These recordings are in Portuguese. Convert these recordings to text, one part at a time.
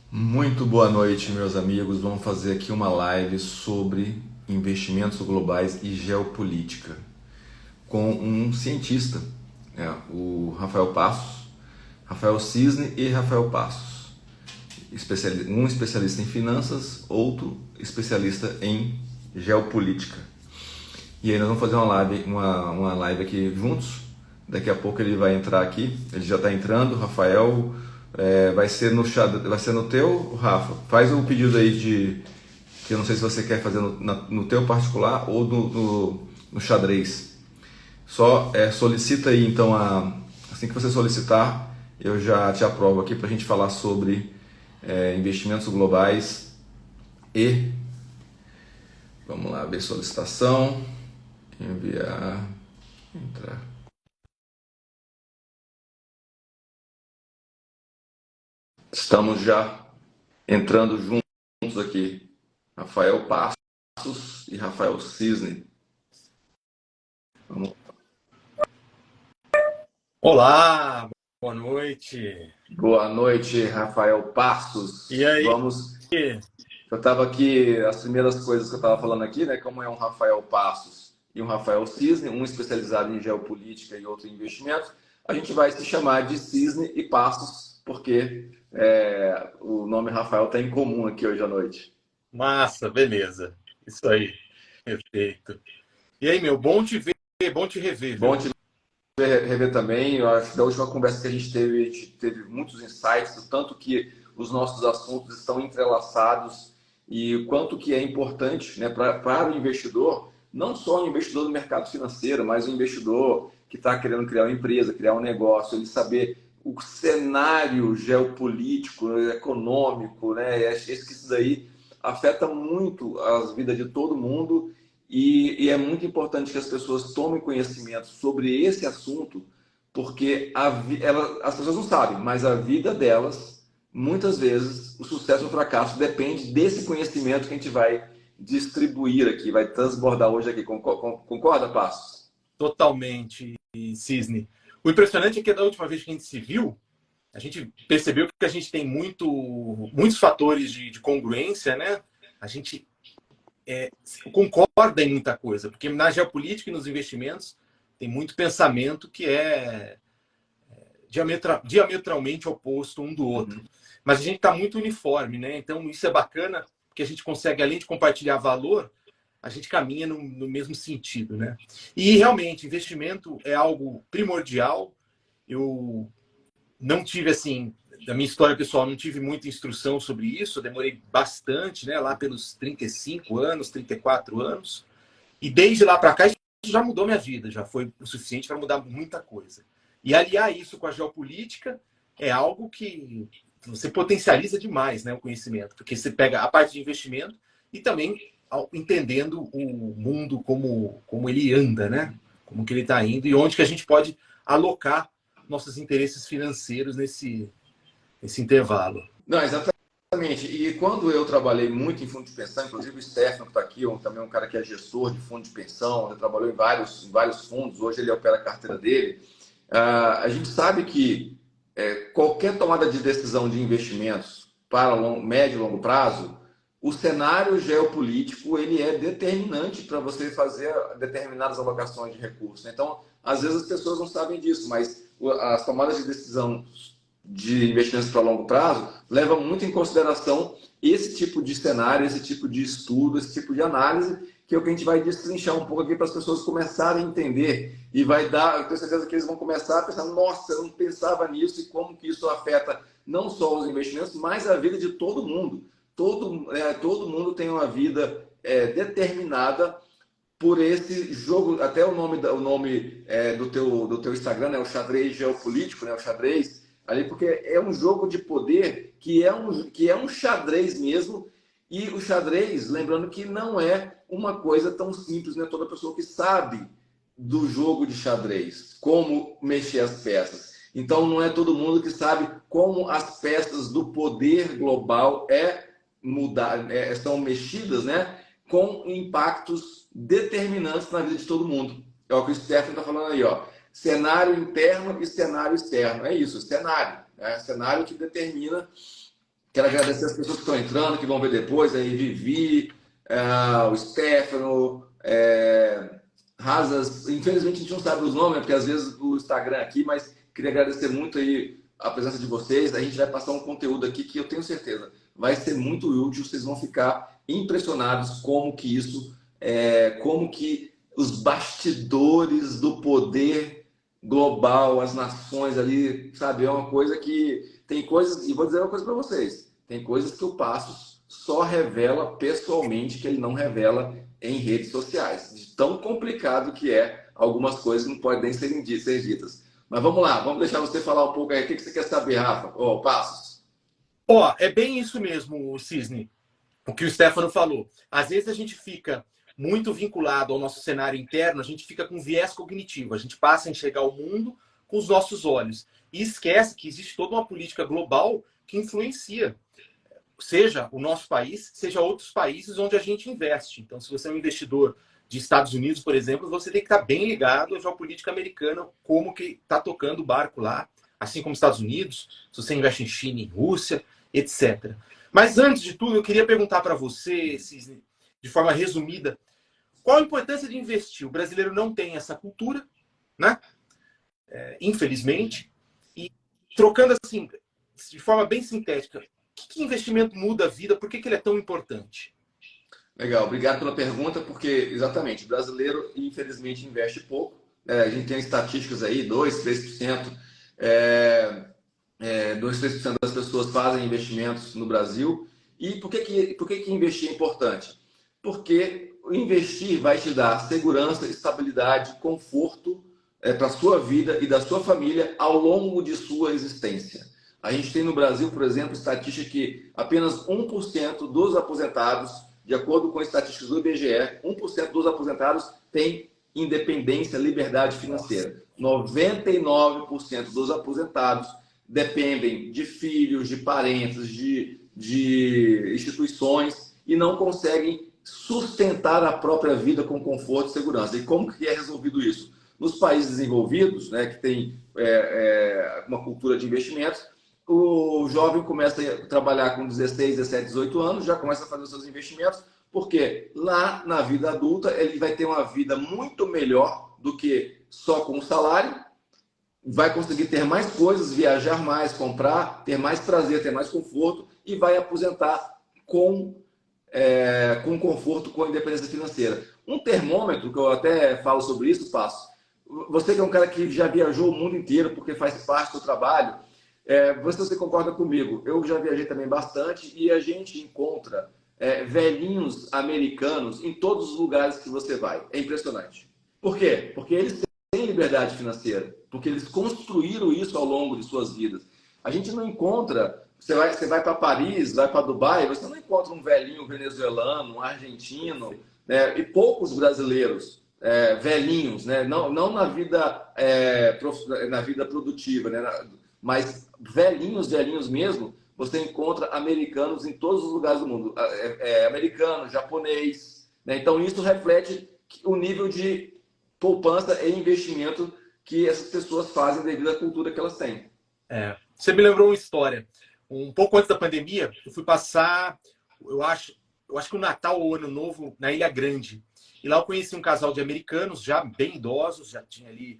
Muito boa noite, meus amigos. Vamos fazer aqui uma live sobre investimentos globais e geopolítica com um cientista, o Rafael Passos, Rafael Cisne e Rafael Passos. Um especialista em finanças, outro especialista em geopolítica. E aí nós vamos fazer uma live aqui juntos. Daqui a pouco ele vai entrar aqui. Ele já está entrando, Rafael. Vai ser vai ser no teu, Rafa. Faz o pedido aí que eu não sei se você quer fazer no teu particular ou no xadrez. Só solicita aí então assim que você solicitar, eu já te aprovo aqui para a gente falar sobre investimentos globais e vamos lá ver solicitação, enviar, entrar. Estamos já entrando juntos aqui. Rafael Passos e Rafael Cisne. Vamos. Olá, boa noite. Boa noite, Rafael Passos. E aí? Vamos. Eu estava aqui, as primeiras coisas que eu estava falando aqui, né? Como é um Rafael Passos e um Rafael Cisne, um especializado em geopolítica e outro em investimentos, a gente vai se chamar de Cisne e Passos, porque o nome Rafael está em comum aqui hoje à noite. Massa, beleza. Isso aí, perfeito. E aí, meu, bom te ver, bom te rever, Bom viu? te rever também. Eu acho que da última conversa que a gente teve muitos insights, do tanto que os nossos assuntos estão entrelaçados e o quanto que é importante, né, para o investidor, não só o investidor do mercado financeiro, mas o investidor que está querendo criar uma empresa, criar um negócio, ele saber o cenário geopolítico, econômico, né? Acho que isso daí afeta muito as vidas de todo mundo e é muito importante que as pessoas tomem conhecimento sobre esse assunto, porque as pessoas não sabem, mas a vida delas, muitas vezes, o sucesso ou o fracasso depende desse conhecimento que a gente vai distribuir aqui, vai transbordar hoje aqui. Concorda, Passos? Totalmente, Cisne. O impressionante é que da última vez que a gente se viu, a gente percebeu que a gente tem muitos fatores de congruência, né? A gente concorda em muita coisa, porque na geopolítica e nos investimentos tem muito pensamento que é diametralmente oposto um do outro. Mas a gente está muito uniforme, né? Então isso é bacana, porque a gente consegue, além de compartilhar valor, a gente caminha no mesmo sentido, né? E realmente, investimento é algo primordial. Eu não tive, assim, da minha história pessoal, não tive muita instrução sobre isso, eu demorei bastante, né? Lá pelos 35 anos, 34 anos. E desde lá para cá, isso já mudou minha vida, já foi o suficiente para mudar muita coisa. E aliar isso com a geopolítica é algo que você potencializa demais, né, o conhecimento, porque você pega a parte de investimento e também entendendo o mundo como ele anda, né? Como que ele está indo e onde que a gente pode alocar nossos interesses financeiros nesse intervalo. Não, exatamente. E quando eu trabalhei muito em fundo de pensão, inclusive o Stefano que está aqui, também um cara que é gestor de fundo de pensão, ele trabalhou em vários fundos, hoje ele opera a carteira dele. A gente sabe que qualquer tomada de decisão de investimentos para médio e longo prazo, o cenário geopolítico ele é determinante para você fazer determinadas alocações de recursos. Então, às vezes as pessoas não sabem disso, mas as tomadas de decisão de investimentos para longo prazo levam muito em consideração esse tipo de cenário, esse tipo de estudo, esse tipo de análise, que é o que a gente vai destrinchar um pouco aqui para as pessoas começarem a entender e vai dar, eu tenho certeza que eles vão começar a pensar, nossa, eu não pensava nisso e como que isso afeta não só os investimentos, mas a vida de todo mundo. Todo mundo tem uma vida determinada por esse jogo, até o nome do teu Instagram, né, o xadrez geopolítico, né, o xadrez ali, porque é um jogo de poder que é um xadrez mesmo, e o xadrez, lembrando que não é uma coisa tão simples, não é toda pessoa que sabe do jogo de xadrez, como mexer as peças. Então não é todo mundo que sabe como as peças do poder global são mexidas, né, com impactos determinantes na vida de todo mundo. É o que o Stefano está falando aí, ó. Cenário interno e cenário externo. É isso, cenário. Cenário que determina Quero agradecer as pessoas que estão entrando, que vão ver depois, aí Vivi, o Stefano, Razas. Infelizmente a gente não sabe os nomes, porque às vezes o Instagram aqui, mas queria agradecer muito aí a presença de vocês. A gente vai passar um conteúdo aqui que eu tenho certeza vai ser muito útil, vocês vão ficar impressionados como que os bastidores do poder global, as nações ali, sabe? É uma coisa que tem coisas, e vou dizer uma coisa para vocês, tem coisas que o Passos só revela pessoalmente que ele não revela em redes sociais. De tão complicado que é algumas coisas que não podem ser ditas. Mas vamos lá, vamos deixar você falar um pouco aí. O que você quer saber, Rafa? Passos. É bem isso mesmo, Cisne, o que o Stefano falou. Às vezes a gente fica muito vinculado ao nosso cenário interno, a gente fica com viés cognitivo, a gente passa a enxergar o mundo com os nossos olhos e esquece que existe toda uma política global que influencia, seja o nosso país, seja outros países onde a gente investe. Então, se você é um investidor de Estados Unidos, por exemplo, você tem que estar bem ligado à geopolítica americana, como que está tocando o barco lá, assim como Estados Unidos, se você investe em China, em Rússia, etc. Mas antes de tudo, eu queria perguntar para você, Cisne, de forma resumida, qual a importância de investir? O brasileiro não tem essa cultura, né? Infelizmente. E trocando assim, de forma bem sintética, que investimento muda a vida? Por que ele é tão importante? Legal, obrigado pela pergunta, porque exatamente, o brasileiro infelizmente investe pouco. A gente tem estatísticas aí, 2, 3%. 2, 3% das pessoas fazem investimentos no Brasil. E por que investir é importante? Porque investir vai te dar segurança, estabilidade, conforto para a sua vida e da sua família ao longo de sua existência. A gente tem no Brasil, por exemplo, estatística que apenas 1% dos aposentados, de acordo com estatísticas do IBGE, 1% dos aposentados tem independência, liberdade financeira. 99% dos aposentados dependem de filhos, de parentes, de instituições e não conseguem sustentar a própria vida com conforto e segurança. E como que é resolvido isso? Nos países desenvolvidos, né, que tem uma cultura de investimentos, o jovem começa a trabalhar com 16, 17, 18 anos, já começa a fazer os seus investimentos, porque lá na vida adulta ele vai ter uma vida muito melhor do que só com o salário, vai conseguir ter mais coisas, viajar mais, comprar, ter mais prazer, ter mais conforto e vai aposentar com conforto, com independência financeira. Um termômetro, que eu até falo sobre isso, Passo, você que é um cara que já viajou o mundo inteiro porque faz parte do trabalho, você concorda comigo, eu já viajei também bastante e a gente encontra velhinhos americanos em todos os lugares que você vai. É impressionante. Por quê? Porque eles têm liberdade financeira, porque eles construíram isso ao longo de suas vidas. A gente não encontra, você vai para Paris, vai para Dubai, você não encontra um velhinho venezuelano, um argentino, né? E poucos brasileiros velhinhos, né? Não na vida, na vida produtiva, né? Mas velhinhos mesmo, você encontra americanos em todos os lugares do mundo. Americano, japonês, né? Então isso reflete o nível de poupança e investimento que essas pessoas fazem devido à cultura que elas têm. Você me lembrou uma história. Um pouco antes da pandemia, eu fui passar, eu acho que o Natal ou o Ano Novo na Ilha Grande. E lá eu conheci um casal de americanos, já bem idosos, já tinha ali...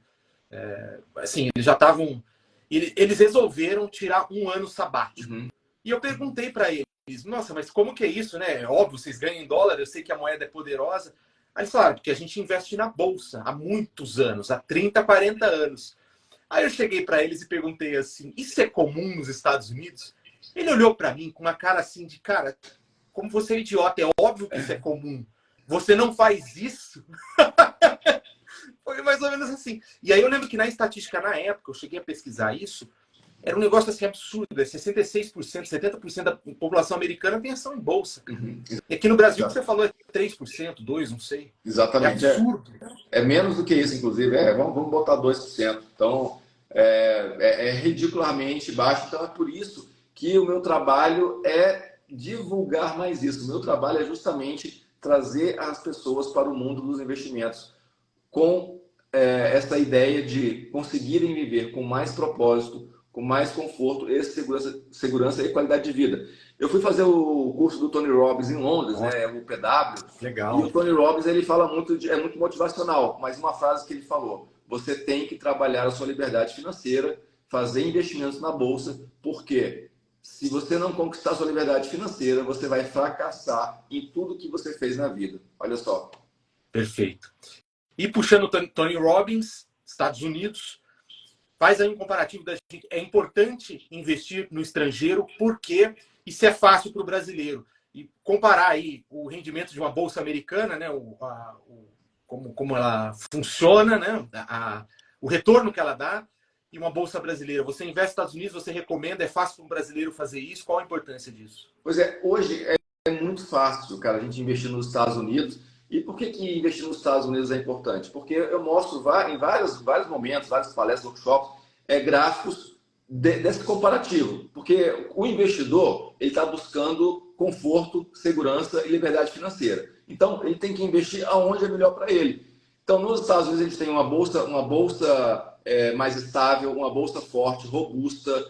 assim, eles já estavam... Eles resolveram tirar um ano sabático. Uhum. E eu perguntei para eles, nossa, mas como que é isso, né? É óbvio, vocês ganham em dólar, eu sei que a moeda é poderosa. Aí eles falaram, porque a gente investe na Bolsa há muitos anos, há 30, 40 anos. Aí eu cheguei para eles e perguntei assim, isso é comum nos Estados Unidos? Ele olhou para mim com uma cara assim de, cara, como você é idiota, é óbvio que isso é comum. Você não faz isso? Foi mais ou menos assim. E aí eu lembro que na estatística, na época, eu cheguei a pesquisar isso, era um negócio assim absurdo. 66%, 70% da população americana tem ação em bolsa. Uhum. E aqui no Brasil, que você falou, é 3%, 2%, não sei. Exatamente. É absurdo. É menos do que isso, inclusive. Vamos botar 2%. Então, é ridiculamente baixo. Então, é por isso que o meu trabalho é divulgar mais isso. O meu trabalho é justamente trazer as pessoas para o mundo dos investimentos com essa ideia de conseguirem viver com mais propósito, com mais conforto e segurança e qualidade de vida. Eu fui fazer o curso do Tony Robbins em Londres, né, o PW. Legal. E o Tony Robbins, ele fala é muito motivacional, mas uma frase que ele falou: você tem que trabalhar a sua liberdade financeira, fazer investimentos na bolsa, porque se você não conquistar a sua liberdade financeira, você vai fracassar em tudo que você fez na vida. Olha só. Perfeito. E puxando o Tony Robbins, Estados Unidos, faz aí um comparativo da gente. É importante investir no estrangeiro porque isso é fácil para o brasileiro. E comparar aí o rendimento de uma bolsa americana, né, como ela funciona, né, o retorno que ela dá, e uma bolsa brasileira. Você investe nos Estados Unidos, você recomenda, é fácil para um brasileiro fazer isso? Qual a importância disso? Pois é, hoje é muito fácil, cara, a gente investir nos Estados Unidos. E por que investir nos Estados Unidos é importante? Porque eu mostro em vários momentos, várias palestras, workshops, gráficos desse comparativo. Porque o investidor ele está buscando conforto, segurança e liberdade financeira. Então, ele tem que investir aonde é melhor para ele. Então, nos Estados Unidos, eles têm uma bolsa mais estável, uma bolsa forte, robusta.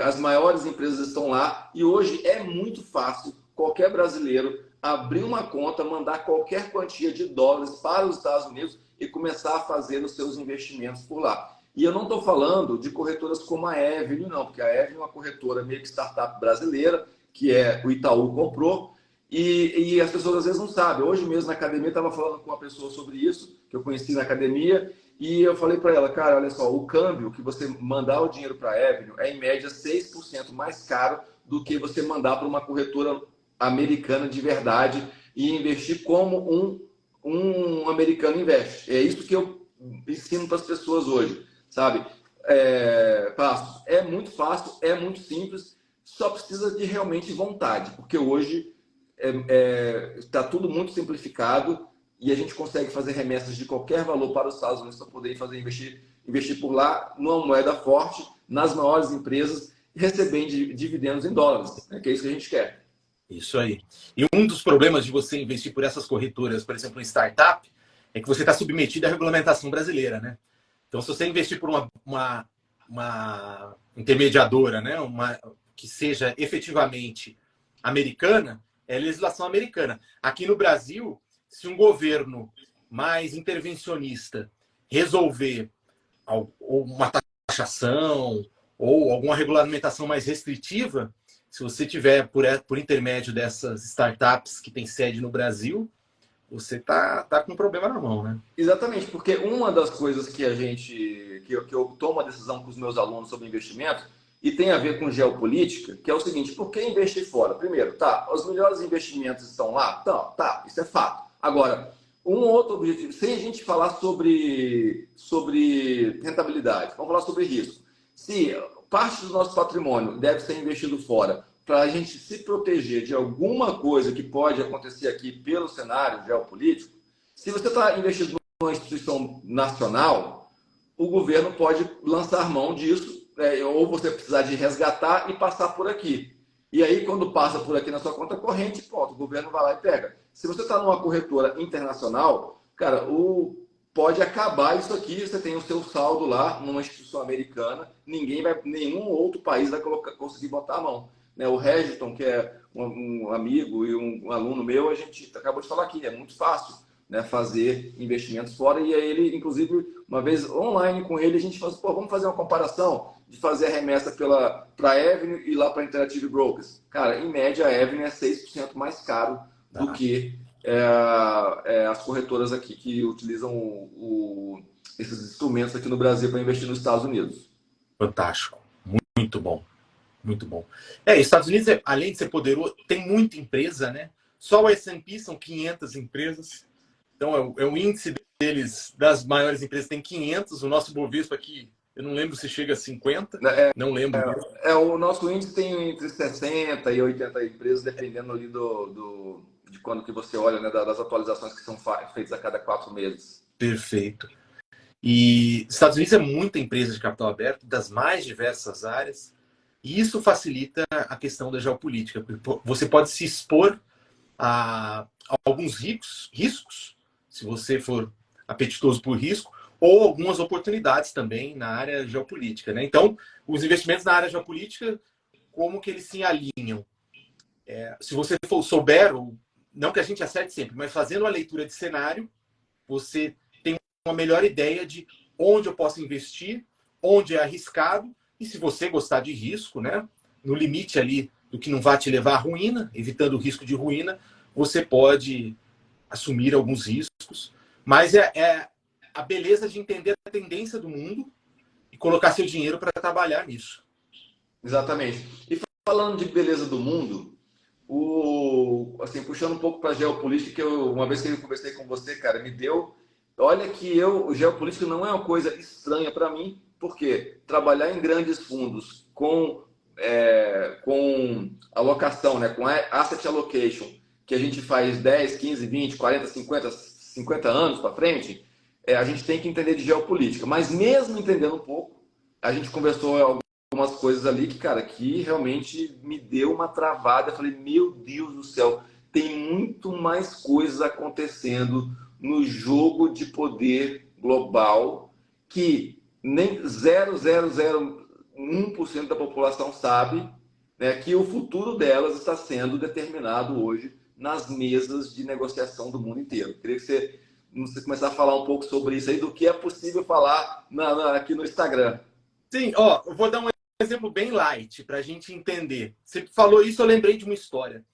As maiores empresas estão lá. E hoje é muito fácil qualquer brasileiro abrir uma conta, mandar qualquer quantia de dólares para os Estados Unidos e começar a fazer os seus investimentos por lá. E eu não estou falando de corretoras como a Avenue, não, porque a Avenue é uma corretora meio que startup brasileira, que o Itaú comprou, e as pessoas às vezes não sabem. Hoje mesmo na academia, eu estava falando com uma pessoa sobre isso, que eu conheci na academia, e eu falei para ela, cara, olha só, o câmbio que você mandar o dinheiro para a Avenue é em média 6% mais caro do que você mandar para uma corretora americana de verdade e investir como um americano investe. É isso que eu ensino para as pessoas hoje, sabe? Passos. É muito fácil, é muito simples, só precisa de realmente vontade, porque hoje está tudo muito simplificado e a gente consegue fazer remessas de qualquer valor para os Estados Unidos para poder investir por lá numa moeda forte, nas maiores empresas, recebendo dividendos em dólares, né? Que é isso que a gente quer. Isso aí. E um dos problemas de você investir por essas corretoras, por exemplo, em startup, é que você está submetido à regulamentação brasileira, né? Então, se você investir por uma intermediadora, né, que seja efetivamente americana, é legislação americana. Aqui no Brasil, se um governo mais intervencionista resolver uma taxação ou alguma regulamentação mais restritiva, se você tiver por intermédio dessas startups que têm sede no Brasil, você tá com um problema na mão, né? Exatamente, porque uma das coisas que eu tomo a decisão com os meus alunos sobre investimento e tem a ver com geopolítica, que é o seguinte: por que investir fora? Primeiro, os melhores investimentos estão lá? Tá, isso é fato. Agora, um outro objetivo, sem a gente falar sobre rentabilidade, vamos falar sobre risco. Se parte do nosso patrimônio deve ser investido fora para a gente se proteger de alguma coisa que pode acontecer aqui pelo cenário geopolítico, se você está investindo numa instituição nacional, o governo pode lançar mão disso, ou você precisar de resgatar e passar por aqui. E aí, quando passa por aqui na sua conta corrente, pronto, o governo vai lá e pega. Se você está numa corretora internacional, cara, pode acabar isso aqui, você tem o seu saldo lá numa instituição americana, nenhum outro país vai conseguir botar a mão. O Regiton, que é um amigo e um aluno meu, a gente acabou de falar aqui, é muito fácil, né, fazer investimentos fora. E aí ele, inclusive, uma vez online com ele, a gente falou, vamos fazer uma comparação de fazer a remessa para a Avenue e lá para a Interactive Brokers. Cara, em média, a Avenue é 6% mais caro do que as corretoras aqui que utilizam esses instrumentos aqui no Brasil para investir nos Estados Unidos. Fantástico. Muito bom. Muito bom. Estados Unidos, além de ser poderoso, tem muita empresa, né? Só o S&P são 500 empresas. Então, é o índice deles, das maiores empresas, tem 500. O nosso Bovespa aqui, eu não lembro se chega a 50. Não lembro. O nosso índice tem entre 60 e 80 empresas, dependendo ali de quando que você olha, né? Das atualizações que são feitas a cada 4 meses. Perfeito. E Estados Unidos é muita empresa de capital aberto, das mais diversas áreas. E isso facilita a questão da geopolítica. Você pode se expor a alguns riscos, se você for apetitoso por risco, ou algumas oportunidades também na área geopolítica, né? Então, os investimentos na área geopolítica, como que eles se alinham? Se você souber, não que a gente acerte sempre, mas fazendo a leitura de cenário, você tem uma melhor ideia de onde eu posso investir, onde é arriscado, e se você gostar de risco, né, no limite ali do que não vai te levar à ruína, evitando o risco de ruína, você pode assumir alguns riscos. Mas é a beleza de entender a tendência do mundo e colocar seu dinheiro para trabalhar nisso. Exatamente. E falando de beleza do mundo, assim, puxando um pouco para a geopolítica, que uma vez que eu conversei com você, cara, me deu. Olha que o geopolítico não é uma coisa estranha para mim, porque trabalhar em grandes fundos com alocação, né, com asset allocation, que a gente faz 10, 15, 20, 40, 50 anos para frente, a gente tem que entender de geopolítica. Mas mesmo entendendo um pouco, a gente conversou algumas coisas ali que, cara, que realmente me deu uma travada. Eu falei, meu Deus do céu, tem muito mais coisas acontecendo no jogo de poder global que nem 0,001% da população sabe, né, que o futuro delas está sendo determinado hoje nas mesas de negociação do mundo inteiro. Queria que você começar a falar um pouco sobre isso aí, do que é possível falar aqui no Instagram. Sim, eu vou dar um exemplo bem light para a gente entender. Você falou isso, eu lembrei de uma história.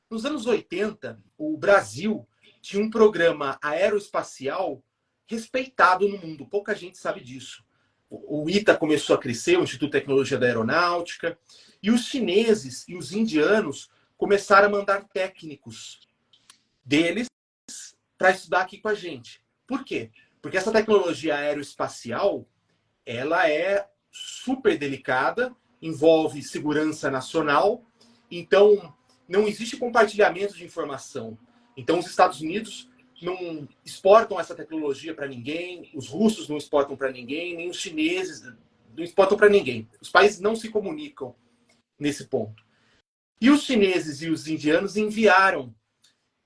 Nos anos 80, o Brasil tinha um programa aeroespacial respeitado no mundo. Pouca gente sabe disso. O ITA começou a crescer, o Instituto de Tecnologia da Aeronáutica, e os chineses e os indianos começaram a mandar técnicos deles para estudar aqui com a gente. Por quê? Porque essa tecnologia aeroespacial, ela é super delicada, envolve segurança nacional, então não existe compartilhamento de informação. Então os Estados Unidos não exportam essa tecnologia para ninguém, os russos não exportam para ninguém, nem os chineses não exportam para ninguém. Os países não se comunicam nesse ponto. E os chineses e os indianos enviaram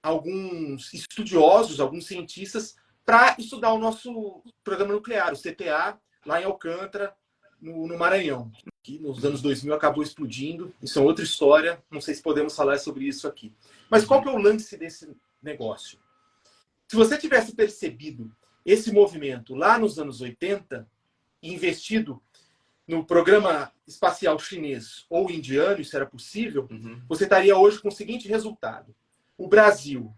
alguns estudiosos, alguns cientistas, para estudar o nosso programa nuclear, o CTA, lá em Alcântara, no Maranhão, que nos anos 2000 acabou explodindo. Isso é outra história, não sei se podemos falar sobre isso aqui. Mas qual que é o lance desse negócio? Se você tivesse percebido esse movimento lá nos anos 80 e investido no programa espacial chinês ou indiano, isso era possível, você estaria hoje com o seguinte resultado. O Brasil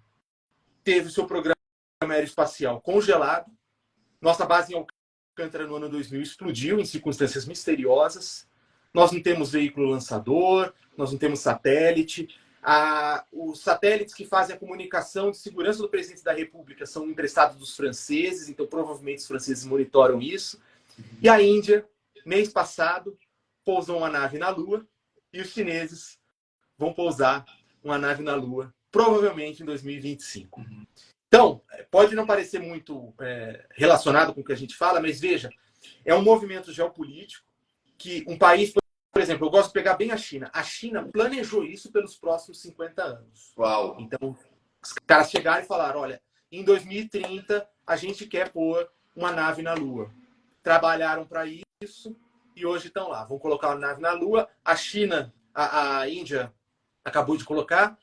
teve o seu programa aeroespacial congelado, nossa base em Alcântara no ano 2000 explodiu em circunstâncias misteriosas, nós não temos veículo lançador, nós não temos satélite, os satélites que fazem a comunicação de segurança do presidente da República são emprestados dos franceses, então provavelmente os franceses monitoram isso, e a Índia, mês passado, pousou uma nave na Lua, e os chineses vão pousar uma nave na Lua, provavelmente em 2025. Então, pode não parecer muito relacionado com o que a gente fala, mas veja, é um movimento geopolítico que um país, por exemplo, eu gosto de pegar bem a China. A China planejou isso pelos próximos 50 anos. Uau! Então, os caras chegaram e falaram, olha, em 2030 a gente quer pôr uma nave na Lua. Trabalharam para isso e hoje estão lá. Vão colocar uma nave na Lua. A China, a Índia acabou de colocar.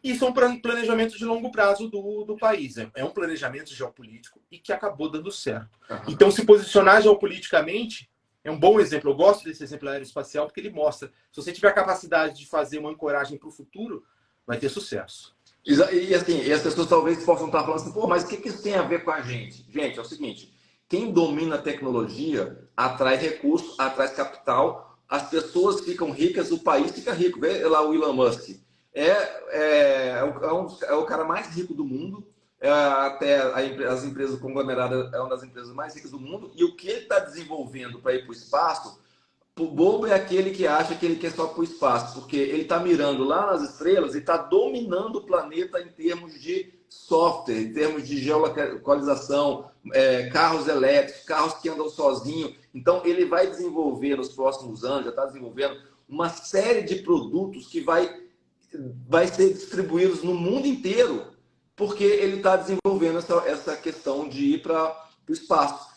Isso é um planejamento de longo prazo do país. É um planejamento geopolítico e que acabou dando certo. Então, se posicionar geopoliticamente é um bom exemplo. Eu gosto desse exemplo aeroespacial porque ele mostra. Se você tiver a capacidade de fazer uma ancoragem para o futuro, vai ter sucesso. E assim, as pessoas talvez possam estar falando assim, pô, mas o que isso tem a ver com a gente? Gente, é o seguinte, quem domina a tecnologia atrai recursos, atrai capital, as pessoas ficam ricas, o país fica rico. Vê lá o Elon Musk. É o cara mais rico do mundo, até as empresas conglomeradas é uma das empresas mais ricas do mundo, e o que ele está desenvolvendo para ir para o espaço, o bobo é aquele que acha que ele quer só para o espaço, porque ele está mirando lá nas estrelas e está dominando o planeta em termos de software, em termos de geolocalização, carros elétricos, carros que andam sozinhos. Então, ele vai desenvolver nos próximos anos, já está desenvolvendo uma série de produtos que vai ser distribuídos no mundo inteiro, porque ele está desenvolvendo essa questão de ir para o espaço.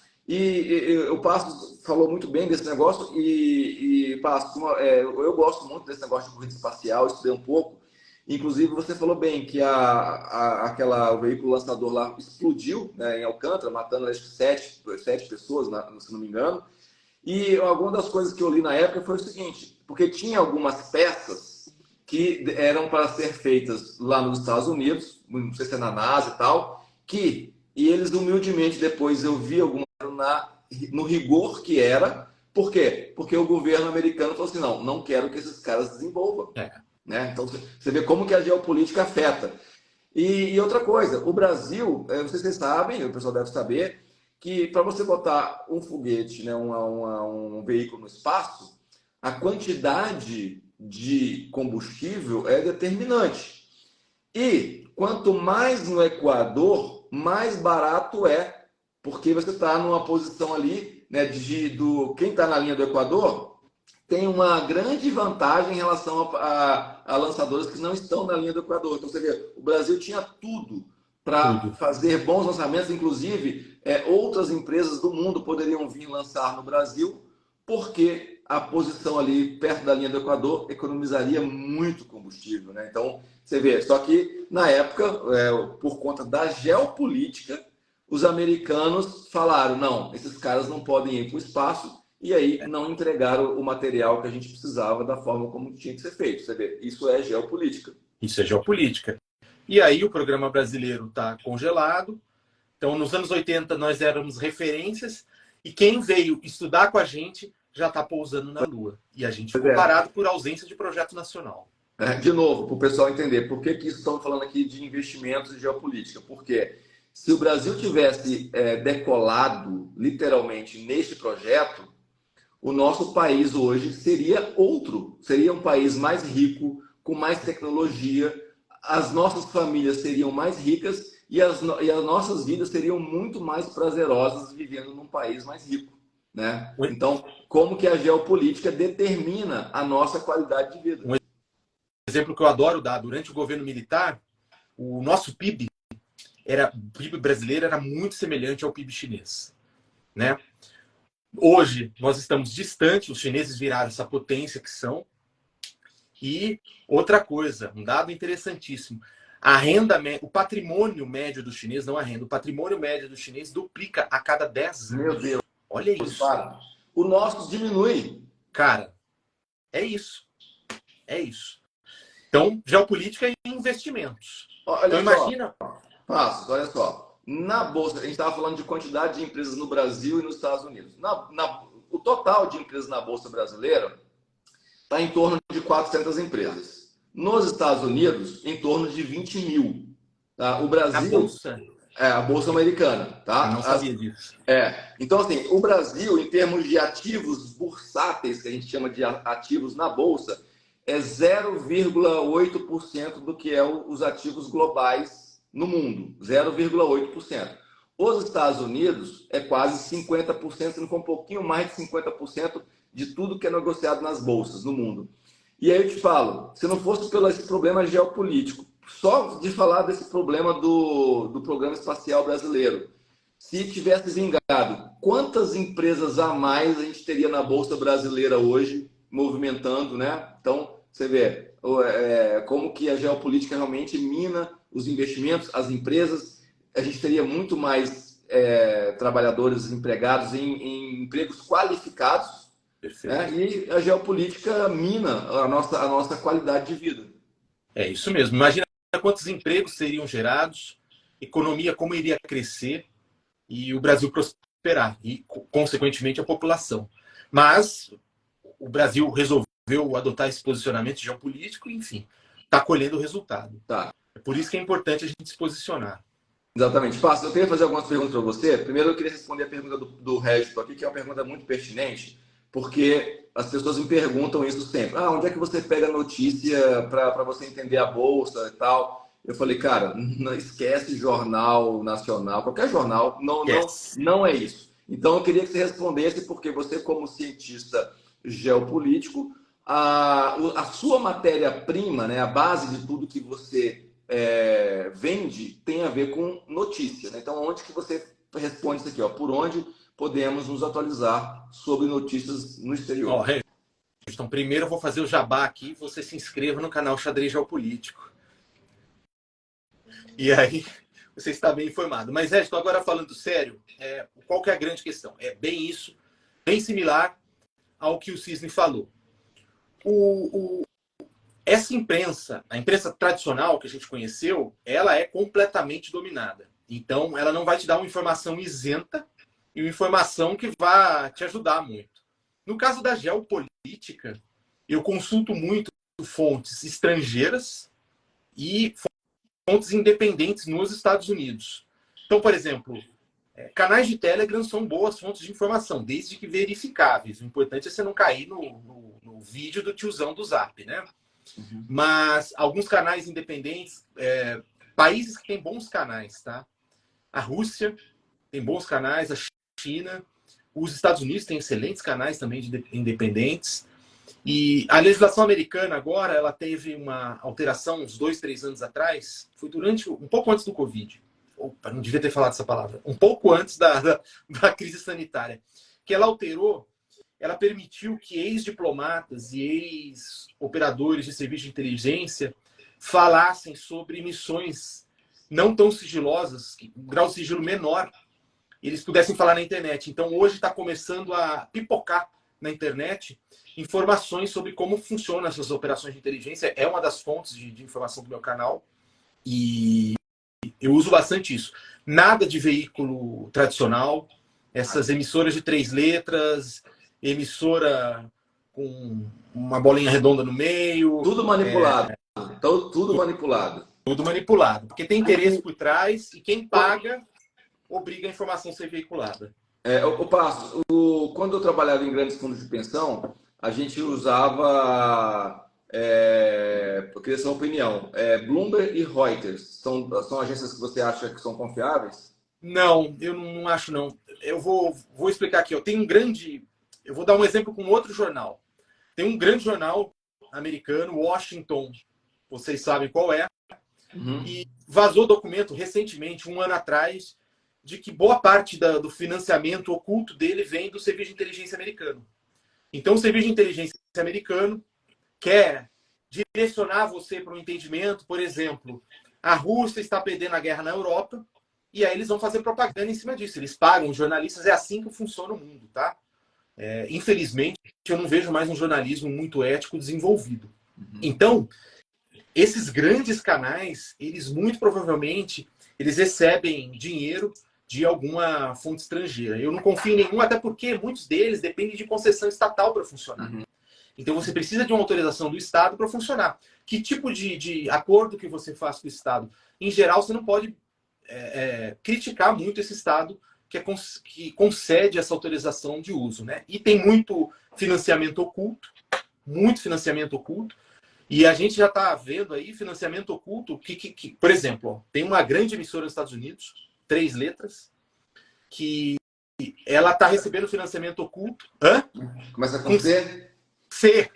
O Passos falou muito bem desse negócio e Passos, eu gosto muito desse negócio de corrida espacial, estudei um pouco. Inclusive, você falou bem que o veículo lançador lá explodiu, né, em Alcântara, matando acho que sete pessoas, se não me engano. E alguma das coisas que eu li na época foi o seguinte, porque tinha algumas peças que eram para ser feitas lá nos Estados Unidos, não sei se é na NASA e tal, e eles humildemente depois eu vi alguma no rigor que era. Por quê? Porque o governo americano falou assim, não quero que esses caras desenvolvam. Né? Então você vê como que a geopolítica afeta. E outra coisa, o Brasil, não sei se vocês sabem, o pessoal deve saber, que para você botar um foguete, né, um veículo no espaço, a quantidade de combustível é determinante. E quanto mais no Equador, mais barato é, porque você está numa posição ali, né, quem está na linha do Equador tem uma grande vantagem em relação a lançadores que não estão na linha do Equador. Então você vê, o Brasil tinha tudo para fazer bons lançamentos, inclusive outras empresas do mundo poderiam vir lançar no Brasil, porque a posição ali perto da linha do Equador economizaria muito combustível, né? Então você vê, só que na época, por conta da geopolítica, os americanos falaram, não, esses caras não podem ir para o espaço, e aí não entregaram o material que a gente precisava da forma como tinha que ser feito. Você vê, isso é geopolítica. Isso é geopolítica. E aí o programa brasileiro está congelado. Então, nos anos 80, nós éramos referências, e quem veio estudar com a gente já está pousando na Lua. E a gente ficou parado por ausência de projeto nacional. De novo, para o pessoal entender, por que estamos falando aqui de investimentos e geopolítica? Porque se o Brasil tivesse decolado, literalmente, neste projeto, o nosso país hoje seria outro. Seria um país mais rico, com mais tecnologia, as nossas famílias seriam mais ricas e as nossas vidas seriam muito mais prazerosas vivendo num país mais rico, né? Então, como que a geopolítica determina a nossa qualidade de vida? Um exemplo que eu adoro dar, durante o governo militar, o nosso PIB, o PIB brasileiro era muito semelhante ao PIB chinês, né? Hoje, nós estamos distantes, os chineses viraram essa potência que são. E outra coisa, um dado interessantíssimo, o patrimônio médio do chinês, não a renda, o patrimônio médio do chinês duplica a cada 10 anos. Meu Deus. Olha isso. O nosso diminui. Cara, é isso. É isso. Então, geopolítica e investimentos. Olha então, imagina... Passos, olha só. Na Bolsa, a gente estava falando de quantidade de empresas no Brasil e nos Estados Unidos. O total de empresas na Bolsa brasileira está em torno de 400 empresas. Nos Estados Unidos, em torno de 20 mil. Tá? O Brasil... A Bolsa? A Bolsa Americana. Tá? Eu não sabia disso. Então, assim, o Brasil, em termos de ativos bursáteis, que a gente chama de ativos na Bolsa, é 0,8% do que é os ativos globais no mundo. 0,8%. Os Estados Unidos é quase 50%, se não for um pouquinho mais de 50% de tudo que é negociado nas bolsas no mundo. E aí eu te falo, se não fosse pelo esse problema geopolítico, só de falar desse problema do programa espacial brasileiro, se tivesse vingado, quantas empresas a mais a gente teria na bolsa brasileira hoje movimentando, né? Então, você vê como que a geopolítica realmente mina os investimentos, as empresas. A gente teria muito mais trabalhadores empregados em empregos qualificados, né? E a geopolítica mina a nossa qualidade de vida. É isso mesmo. Imagina quantos empregos seriam gerados, economia como iria crescer e o Brasil prosperar e, consequentemente, a população. Mas o Brasil resolveu adotar esse posicionamento geopolítico e, enfim, está colhendo o resultado. Tá. É por isso que é importante a gente se posicionar. Exatamente. Passos, eu queria fazer algumas perguntas para você. Primeiro, eu queria responder a pergunta do Regis aqui, que é uma pergunta muito pertinente, porque as pessoas me perguntam isso sempre. Onde é que você pega notícia para você entender a Bolsa e tal? Eu falei, cara, não esquece jornal nacional, qualquer jornal, não é isso. Então, eu queria que você respondesse, porque você, como cientista geopolítico, a sua matéria-prima, né, a base de tudo que você vende, tem a ver com notícia. Né? Então, onde que você responde isso aqui? Por onde podemos nos atualizar sobre notícias no exterior. Então, primeiro eu vou fazer o jabá aqui, você se inscreva no canal Xadrez Geopolítico. E aí você está bem informado. Mas, Edson, agora falando sério, qual que é a grande questão? É bem isso, bem similar ao que o Cisne falou. Essa imprensa, a imprensa tradicional que a gente conheceu, ela é completamente dominada. Então, ela não vai te dar uma informação isenta e uma informação que vai te ajudar muito. No caso da geopolítica, eu consulto muito fontes estrangeiras e fontes independentes nos Estados Unidos. Então, por exemplo, canais de Telegram são boas fontes de informação, desde que verificáveis. O importante é você não cair no vídeo do tiozão do Zap, né? Uhum. Mas alguns canais independentes, países que têm bons canais, tá? A Rússia tem bons canais, a China, os Estados Unidos têm excelentes canais também independentes. E a legislação americana agora, ela teve uma alteração uns 2, 3 anos atrás, foi um pouco antes do Covid. Opa, não devia ter falado essa palavra. Um pouco antes da crise sanitária. Que ela alterou, ela permitiu que ex-diplomatas e ex-operadores de serviço de inteligência falassem sobre missões não tão sigilosas, um grau de sigilo menor, eles pudessem falar na internet. Então, hoje está começando a pipocar na internet informações sobre como funcionam essas operações de inteligência. É uma das fontes de informação do meu canal. E eu uso bastante isso. Nada de veículo tradicional, essas emissoras de 3 letras, emissora com uma bolinha redonda no meio. Tudo manipulado. Tudo manipulado. Tudo manipulado. Porque tem interesse por trás e quem paga obriga a informação a ser veiculada. Quando eu trabalhava em grandes fundos de pensão, a gente usava, eu queria sua opinião, Bloomberg e Reuters. São agências que você acha que são confiáveis? Não, eu não acho não. Eu vou explicar aqui. Eu vou dar um exemplo com outro jornal. Tem um grande jornal americano, Washington, vocês sabem qual é, e vazou documento recentemente, 1 ano atrás, de que boa parte do financiamento oculto dele vem do Serviço de Inteligência americano. Então, o Serviço de Inteligência americano quer direcionar você para um entendimento, por exemplo, a Rússia está perdendo a guerra na Europa, e aí eles vão fazer propaganda em cima disso. Eles pagam os jornalistas, é assim que funciona o mundo, tá? Infelizmente, eu não vejo mais um jornalismo muito ético desenvolvido. Então, esses grandes canais, eles muito provavelmente, eles recebem dinheiro de alguma fonte estrangeira. Eu não confio em nenhum, até porque muitos deles dependem de concessão estatal para funcionar. Então, você precisa de uma autorização do Estado para funcionar. Que tipo de acordo que você faz com o Estado? Em geral, você não pode criticar muito esse Estado que concede essa autorização de uso, né? E tem muito financiamento oculto, e a gente já está vendo aí financiamento oculto por exemplo, tem uma grande emissora nos Estados Unidos, 3 letras, que ela está recebendo financiamento oculto. Começa com C? C.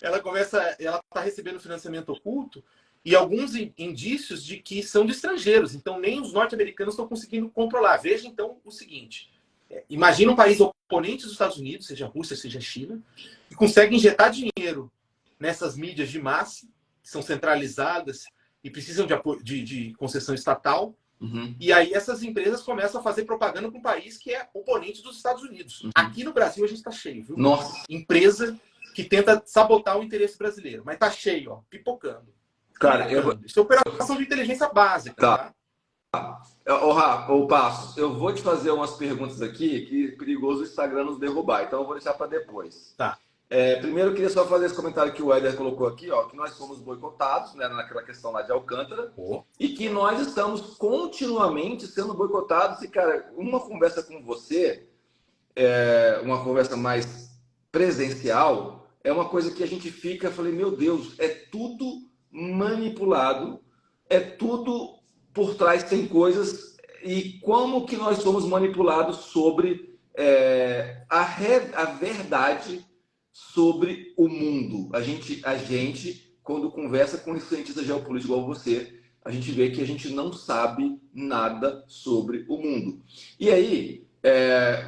Ela está recebendo financiamento oculto e alguns indícios de que são de estrangeiros. Então, nem os norte-americanos estão conseguindo controlar. Veja, então, o seguinte. Imagina um país oponente dos Estados Unidos, seja a Rússia, seja a China, que consegue injetar dinheiro nessas mídias de massa, que são centralizadas e precisam de concessão estatal. E aí essas empresas começam a fazer propaganda para um país que é oponente dos Estados Unidos. Aqui no Brasil a gente está cheio, viu? Nossa. Empresa que tenta sabotar o interesse brasileiro. Mas está cheio, ó, pipocando. Cara, Isso é operação de inteligência básica, tá? Passos, eu vou te fazer umas perguntas aqui que é perigoso o Instagram nos derrubar, então eu vou deixar para depois. Tá. Primeiro, eu queria só fazer esse comentário que o Éder colocou aqui, ó, que nós somos boicotados, né, naquela questão lá de Alcântara, e que nós estamos continuamente sendo boicotados. E, cara, uma conversa com você, uma conversa mais presencial, é uma coisa que a gente fica, falei, meu Deus, é tudo manipulado, é tudo por trás, tem coisas, e como que nós somos manipulados sobre a verdade sobre o mundo. A gente, quando conversa com um cientista geopolítico igual você, a gente vê que a gente não sabe nada sobre o mundo. E aí,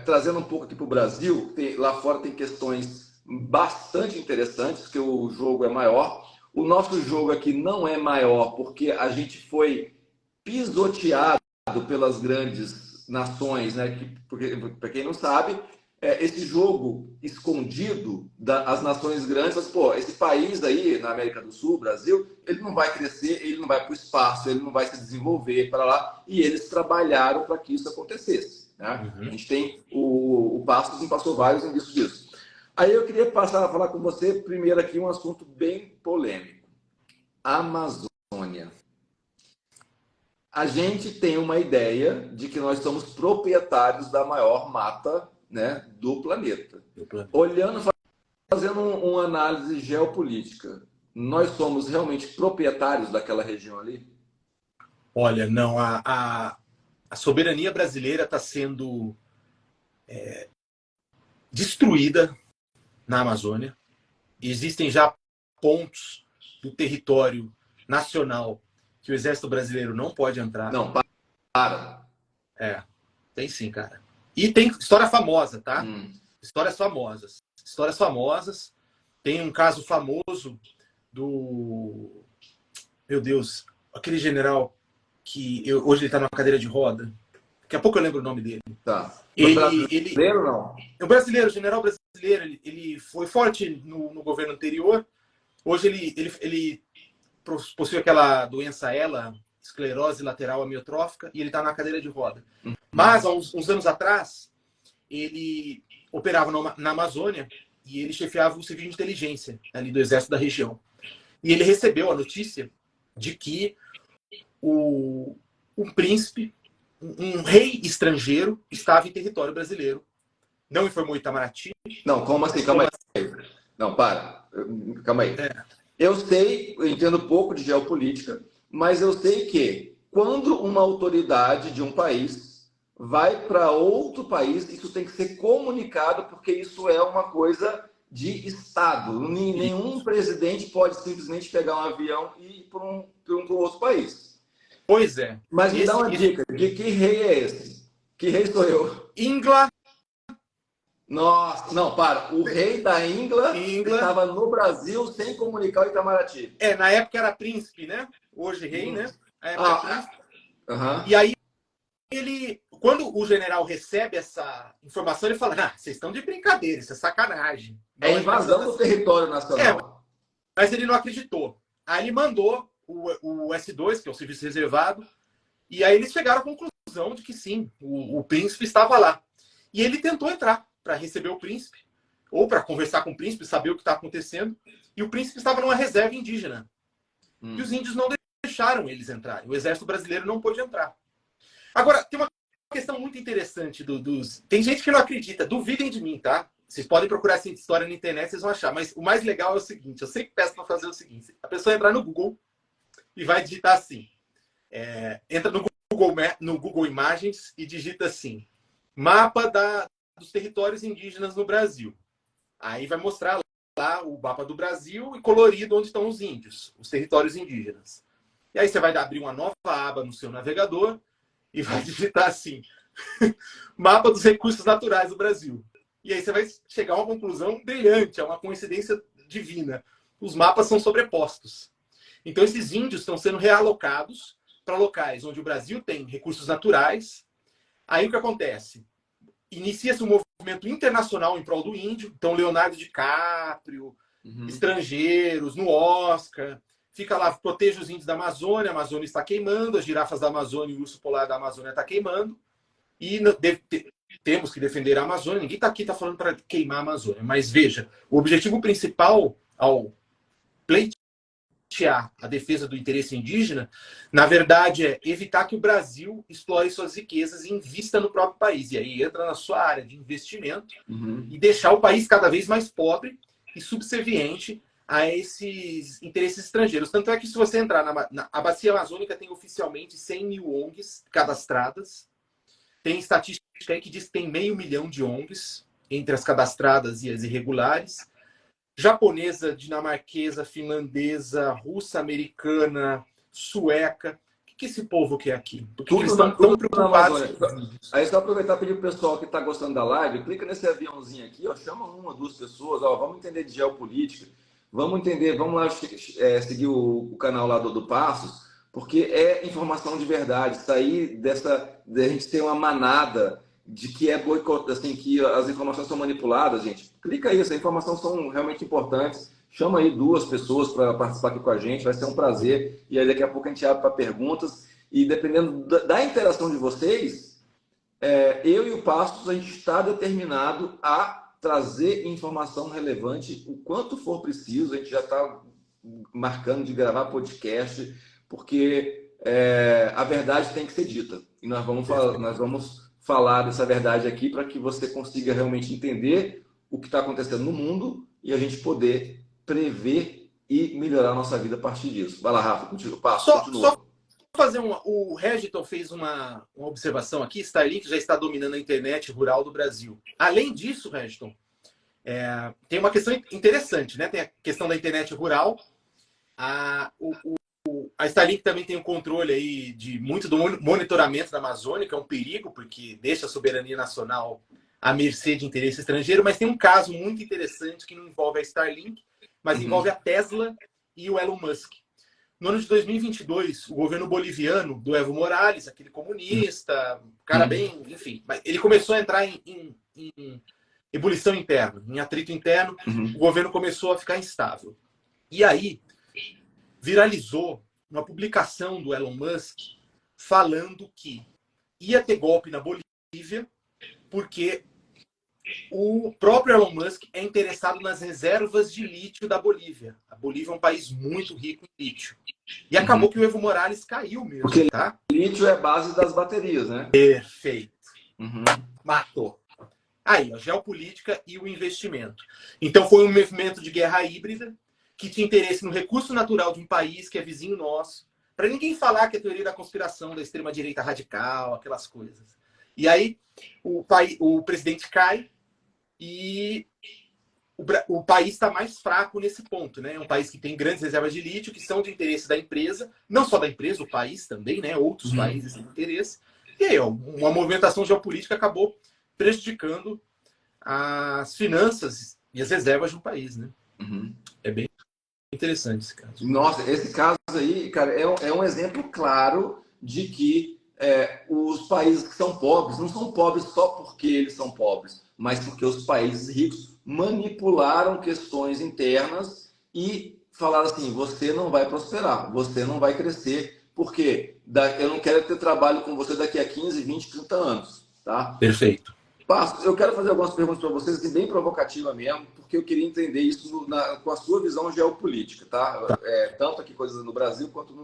trazendo um pouco aqui para o Brasil, lá fora tem questões bastante interessantes, que o jogo é maior. O nosso jogo aqui não é maior porque a gente foi pisoteado pelas grandes nações, né? Porque, para quem não sabe, esse jogo escondido das nações grandes, mas, pô, esse país aí, na América do Sul, Brasil, ele não vai crescer, ele não vai para o espaço, ele não vai se desenvolver para lá, e eles trabalharam para que isso acontecesse. Né? A gente tem o Passos e passou vários indícios disso. Aí eu queria passar a falar com você, primeiro aqui, um assunto bem polêmico. Amazônia. A gente tem uma ideia de que nós somos proprietários da maior mata, né, do planeta. Olhando, fazendo uma análise geopolítica, nós somos realmente proprietários daquela região ali? Olha, não, a soberania brasileira está sendo destruída na Amazônia. Existem já pontos do território nacional que o Exército Brasileiro não pode entrar. Não, para. Tem sim, cara. E tem história famosa, tá? Histórias famosas. Histórias famosas. Tem um caso famoso do... Meu Deus, aquele general que hoje ele está numa cadeira de roda. Daqui a pouco eu lembro o nome dele. Tá. Brasileiro não? É um brasileiro, general brasileiro. Ele foi forte no governo anterior. Hoje ele possui aquela doença ELA, esclerose lateral amiotrófica, e ele está na cadeira de roda. Mas, há uns anos atrás, ele operava na Amazônia e ele chefiava o serviço de inteligência ali do exército da região. E ele recebeu a notícia de que um príncipe, um rei estrangeiro, estava em território brasileiro. Não informou Itamaraty. Não, como assim? Calma aí. Não, para. Calma aí. Eu entendo pouco de geopolítica, mas eu sei que quando uma autoridade de um país vai para outro país, isso tem que ser comunicado, porque isso é uma coisa de Estado. Nenhum presidente pode simplesmente pegar um avião e ir para um outro país. Pois é. Mas me dá uma dica, de que rei é esse? Que rei sou eu? Nossa, não, para. O rei da Ingla estava no Brasil sem comunicar o Itamaraty. Na época era príncipe, né? Hoje rei, né? A época príncipe. Uh-huh. E aí, quando o general recebe essa informação, ele fala: vocês estão de brincadeira, isso é sacanagem. É invasão do território nacional. Mas ele não acreditou. Aí ele mandou o S2, que é o serviço reservado, e aí eles chegaram à conclusão de que sim, o príncipe estava lá. E ele tentou entrar para receber o príncipe, ou para conversar com o príncipe, saber o que está acontecendo, e o príncipe estava numa reserva indígena. E os índios não deixaram eles entrarem. O exército brasileiro não pôde entrar. Agora, tem uma questão muito interessante dos... Tem gente que não acredita, duvidem de mim, tá? Vocês podem procurar essa história na internet, vocês vão achar. Mas o mais legal é o seguinte, eu sempre peço para fazer o seguinte, a pessoa entrar no Google e vai digitar assim, entra no Google Imagens e digita assim, mapa dos territórios indígenas no Brasil. Aí vai mostrar lá o mapa do Brasil e colorido onde estão os índios, os territórios indígenas. E aí você vai abrir uma nova aba no seu navegador e vai digitar assim, mapa dos recursos naturais do Brasil. E aí você vai chegar a uma conclusão brilhante, é uma coincidência divina. Os mapas são sobrepostos. Então esses índios estão sendo realocados para locais onde o Brasil tem recursos naturais. Aí o que acontece? Inicia-se um movimento internacional em prol do índio. Então, Leonardo DiCaprio, estrangeiros, no Oscar, fica lá, protege os índios da Amazônia, a Amazônia está queimando, as girafas da Amazônia e o urso polar da Amazônia está queimando, e temos que defender a Amazônia. Ninguém está falando para queimar a Amazônia, mas veja, o objetivo principal ao pleitear a defesa do interesse indígena, na verdade, é evitar que o Brasil explore suas riquezas e invista no próprio país. E aí entra na sua área de investimento e deixar o país cada vez mais pobre e subserviente a esses interesses estrangeiros. Tanto é que se você entrar a Bacia Amazônica tem oficialmente 100 mil ONGs cadastradas. Tem estatística aí que diz que tem 500 mil de ONGs entre as cadastradas e as irregulares. Japonesa, dinamarquesa, finlandesa, russa, americana, sueca. que esse povo quer aqui? Por que Tudo eles estão tão preocupados? Aí só aproveitar e pedir pro pessoal que está gostando da live, clica nesse aviãozinho aqui, ó, chama uma, duas pessoas, ó, vamos entender de geopolítica, vamos entender, vamos lá seguir o canal lá do Passos, porque é informação de verdade, sair da gente ter uma manada de que é boicote, assim, que as informações são manipuladas, gente. Clica aí, essas informações são realmente importantes. Chama aí duas pessoas para participar aqui com a gente, vai ser um prazer. E aí daqui a pouco a gente abre para perguntas. E dependendo da interação de vocês, eu e o Passos, a gente está determinado a trazer informação relevante o quanto for preciso. A gente já está marcando de gravar podcast, porque a verdade tem que ser dita. E nós vamos falar dessa verdade aqui para que você consiga realmente entender o que está acontecendo no mundo e a gente poder prever e melhorar a nossa vida a partir disso. Vai lá, Rafa, contigo. Continua. Só fazer o Regiton fez uma observação aqui. Starlink já está dominando a internet rural do Brasil. Além disso, Regiton, tem uma questão interessante, né? Tem a questão da internet rural. A Starlink também tem um controle aí de muito do monitoramento da Amazônia, que é um perigo, porque deixa a soberania nacional à mercê de interesse estrangeiro. Mas tem um caso muito interessante que não envolve a Starlink, mas envolve a Tesla e o Elon Musk. No ano de 2022, o governo boliviano do Evo Morales, aquele comunista, cara bem, enfim, ele começou a entrar em ebulição interna, em atrito interno, o governo começou a ficar instável. E aí, viralizou uma publicação do Elon Musk falando que ia ter golpe na Bolívia porque o próprio Elon Musk é interessado nas reservas de lítio da Bolívia. A Bolívia é um país muito rico em lítio. E acabou que o Evo Morales caiu mesmo, porque tá? Lítio é a base das baterias, né? Perfeito. Matou. Aí, a geopolítica e o investimento. Então, foi um movimento de guerra híbrida que tinha interesse no recurso natural de um país que é vizinho nosso, para ninguém falar que é teoria da conspiração da extrema-direita radical, aquelas coisas. E aí, o presidente cai e o país está mais fraco nesse ponto, né? É um país que tem grandes reservas de lítio, que são de interesse da empresa, não só da empresa, o país também, né? Outros países têm interesse. E aí, uma movimentação geopolítica acabou prejudicando as finanças e as reservas de um país, né? É bem interessante esse caso. Nossa, esse caso aí, cara, é um exemplo claro de que os países que são pobres não são pobres só porque eles são pobres, mas porque os países ricos manipularam questões internas e falaram assim: você não vai prosperar, você não vai crescer, porque eu não quero ter trabalho com você daqui a 15, 20, 30 anos. Tá? Perfeito. Passos, eu quero fazer algumas perguntas para vocês, assim, bem provocativa mesmo, porque eu queria entender isso com a sua visão geopolítica, tá? Tanto aqui coisas no Brasil quanto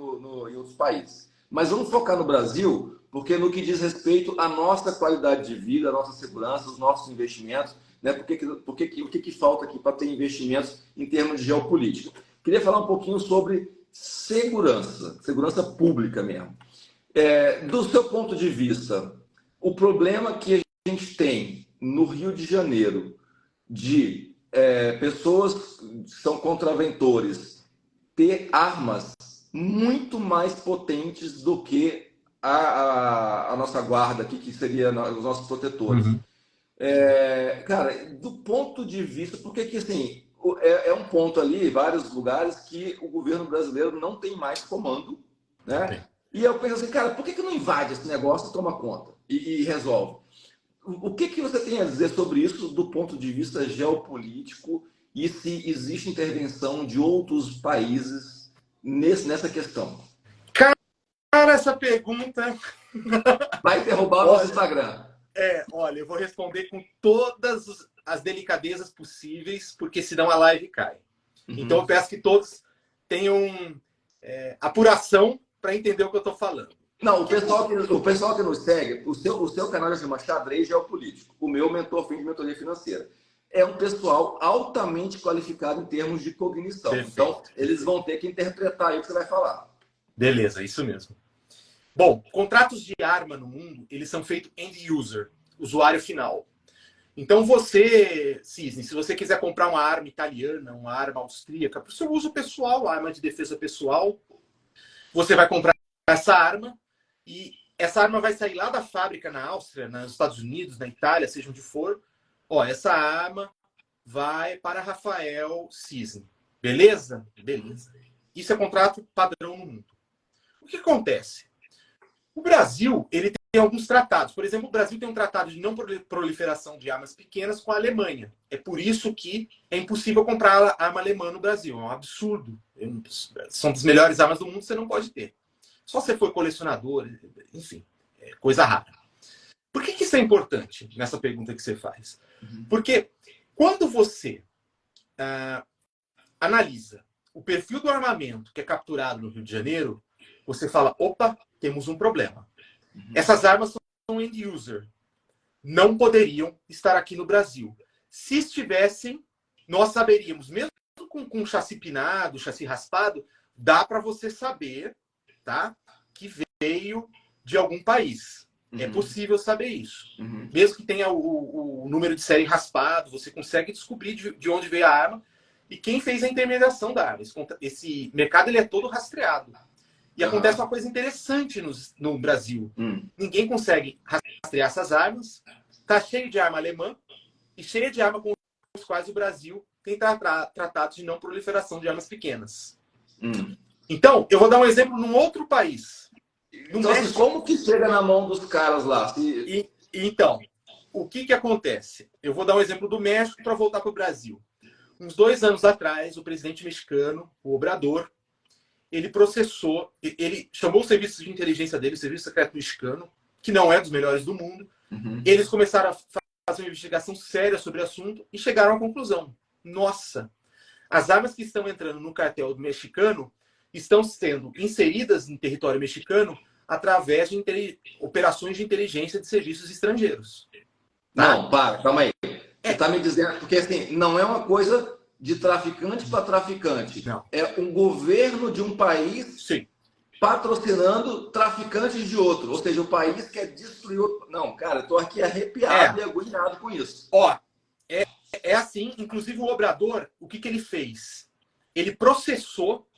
em outros países. Mas vamos focar no Brasil, porque no que diz respeito à nossa qualidade de vida, à nossa segurança, os nossos investimentos, né? O que falta aqui para ter investimentos em termos de geopolítica? Queria falar um pouquinho sobre segurança pública mesmo. Do seu ponto de vista, o problema que a gente tem no Rio de Janeiro de pessoas que são contraventores ter armas muito mais potentes do que a nossa guarda aqui, que seria os nossos protetores. Cara, do ponto de vista, porque que assim, um ponto ali, vários lugares que o governo brasileiro não tem mais comando, né? E eu penso assim, cara, por que não invade esse negócio e toma conta e resolve? O que você tem a dizer sobre isso do ponto de vista geopolítico e se existe intervenção de outros países nessa questão? Cara, essa pergunta... Vai derrubar o nosso Instagram. Olha, eu vou responder com todas as delicadezas possíveis, porque senão a live cai. Então eu peço que todos tenham apuração para entender o que eu estou falando. Não, o pessoal que nos segue, o seu canal já chama Xadrez Geopolítico. O meu Mentor Fim de Mentoria Financeira. É um pessoal altamente qualificado em termos de cognição. Perfeito. Então, eles vão ter que interpretar aí o que você vai falar. Beleza, isso mesmo. Bom, contratos de arma no mundo, eles são feitos end user, usuário final. Então você, Cisne, se você quiser comprar uma arma italiana, uma arma austríaca, para o seu uso pessoal, arma de defesa pessoal, você vai comprar essa arma, e essa arma vai sair lá da fábrica na Áustria, nos Estados Unidos, na Itália, seja onde for. Ó, essa arma vai para Rafael Cisne. Beleza? Beleza. Isso é contrato padrão no mundo. O que acontece? O Brasil, ele tem alguns tratados. Por exemplo, o Brasil tem um tratado de não proliferação de armas pequenas com a Alemanha. É por isso que é impossível comprar arma alemã no Brasil. É um absurdo. São as melhores armas do mundo, você não pode ter. Só se você for colecionador, enfim, é coisa rara. Por que isso é importante nessa pergunta que você faz? Porque quando você analisa o perfil do armamento que é capturado no Rio de Janeiro, você fala, opa, temos um problema. Essas armas são end user. Não poderiam estar aqui no Brasil. Se estivessem, nós saberíamos, mesmo com chassi pinado, chassi raspado, dá para você saber, tá, que veio de algum país. É possível saber isso. Mesmo que tenha o número de série raspado, você consegue descobrir de onde veio a arma e quem fez a intermediação da arma. Esse mercado ele é todo rastreado. E acontece uma coisa interessante no Brasil. Ninguém consegue rastrear essas armas. Está cheio de arma alemã e cheio de arma com os quais o Brasil tem tratados de não proliferação de armas pequenas. Então, eu vou dar um exemplo num outro país. Então, assim, como que chega na mão dos caras lá? Então, o que acontece? Eu vou dar um exemplo do México para voltar para o Brasil. Uns 2 anos atrás, o presidente mexicano, o Obrador, ele processou, ele chamou o serviço de inteligência dele, o Serviço Secreto Mexicano, que não é dos melhores do mundo. Eles começaram a fazer uma investigação séria sobre o assunto e chegaram à conclusão. Nossa, as armas que estão entrando no cartel mexicano estão sendo inseridas em território mexicano através de operações de inteligência de serviços estrangeiros. Tá? Não, calma aí. Você está me dizendo, porque assim, não é uma coisa de traficante para traficante. Não. É um governo de um país Sim. patrocinando traficantes de outro. Ou seja, o país quer destruir outro. Não, cara, eu estou aqui arrepiado e agoniado com isso. Ó, é assim, inclusive o Obrador, o que ele fez? Ele processou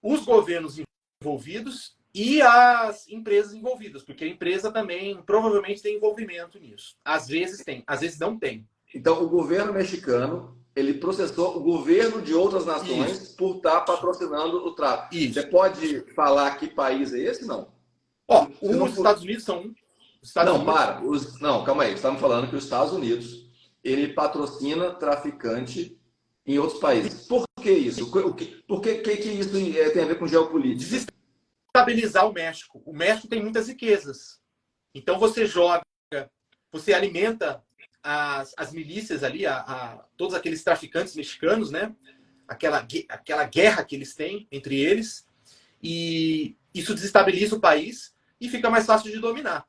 os governos envolvidos e as empresas envolvidas, porque a empresa também provavelmente tem envolvimento nisso. Às vezes tem, às vezes não tem. Então, o governo mexicano, ele processou o governo de outras nações por estar patrocinando o tráfico. Você pode falar que país é esse? Não. Ó, os Estados Unidos são um. Não, calma aí. Você está me falando que os Estados Unidos, ele patrocina traficante em outros países. Por que isso? Por que isso tem a ver com geopolítica? Desestabilizar o México. O México tem muitas riquezas. Então você joga, você alimenta as milícias ali, todos aqueles traficantes mexicanos, né? Aquela guerra que eles têm entre eles, e isso desestabiliza o país e fica mais fácil de dominar.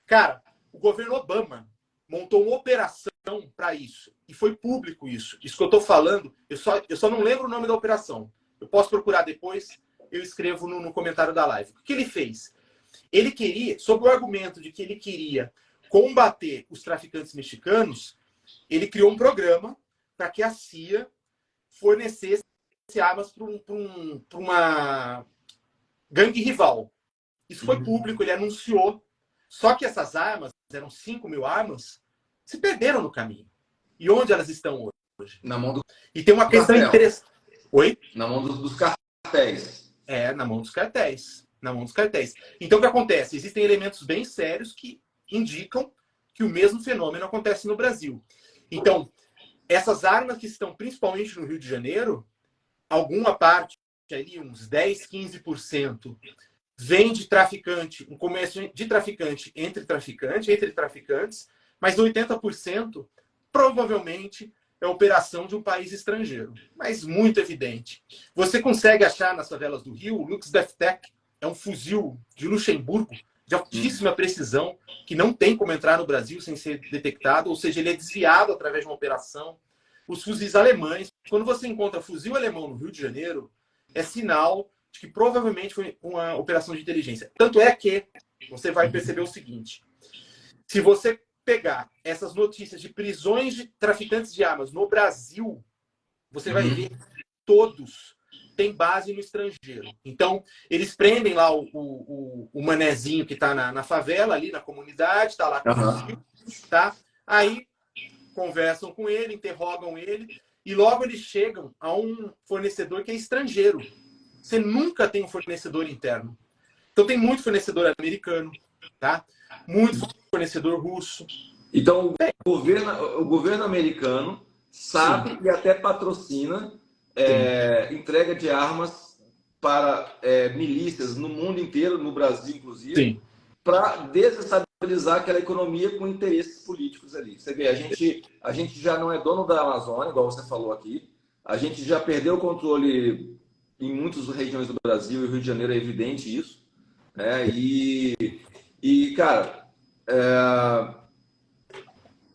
Cara, o governo Obama montou uma operação para isso, e foi público isso. Isso que eu estou falando, eu só não lembro o nome da operação. Eu posso procurar depois, eu escrevo no comentário da live. O que ele fez? Ele queria, sob o argumento de que ele queria combater os traficantes mexicanos, ele criou um programa para que a CIA fornecesse armas para uma gangue rival. Isso foi público, ele anunciou. Só que essas armas, eram 5.000 armas, se perderam no caminho. E onde elas estão hoje? Na mão do... E tem uma questão interessante. Oi? Na mão dos cartéis. Na mão dos cartéis. Na mão dos cartéis. Então, o que acontece? Existem elementos bem sérios que indicam que o mesmo fenômeno acontece no Brasil. Então, essas armas que estão principalmente no Rio de Janeiro, alguma parte, ali uns 10, 15%, vem de traficante, um comércio de traficante entre traficantes, mas 80% provavelmente é operação de um país estrangeiro. Mas muito evidente. Você consegue achar nas favelas do Rio, o Lux Deftec é um fuzil de Luxemburgo, de altíssima precisão, que não tem como entrar no Brasil sem ser detectado, ou seja, ele é desviado através de uma operação. Os fuzis alemães, quando você encontra fuzil alemão no Rio de Janeiro, é sinal de que provavelmente foi uma operação de inteligência. Tanto é que você vai perceber o seguinte: se você pegar essas notícias de prisões de traficantes de armas no Brasil, você vai ver todos tem base no estrangeiro. Então, eles prendem lá o manezinho que está na favela, ali na comunidade, está lá com o fuzil, tá? Aí conversam com ele, interrogam ele, e logo eles chegam a um fornecedor que é estrangeiro. Você nunca tem um fornecedor interno. Então tem muito fornecedor americano, tá? Muito fornecedor russo. Então o governo americano sabe Sim. e até patrocina entrega de armas para milícias no mundo inteiro, no Brasil inclusive, para desestabilizar aquela economia com interesses políticos ali. Você vê, a gente já não é dono da Amazônia, igual você falou aqui, a gente já perdeu o controle em muitas regiões do Brasil, e o Rio de Janeiro é evidente isso, né? E cara,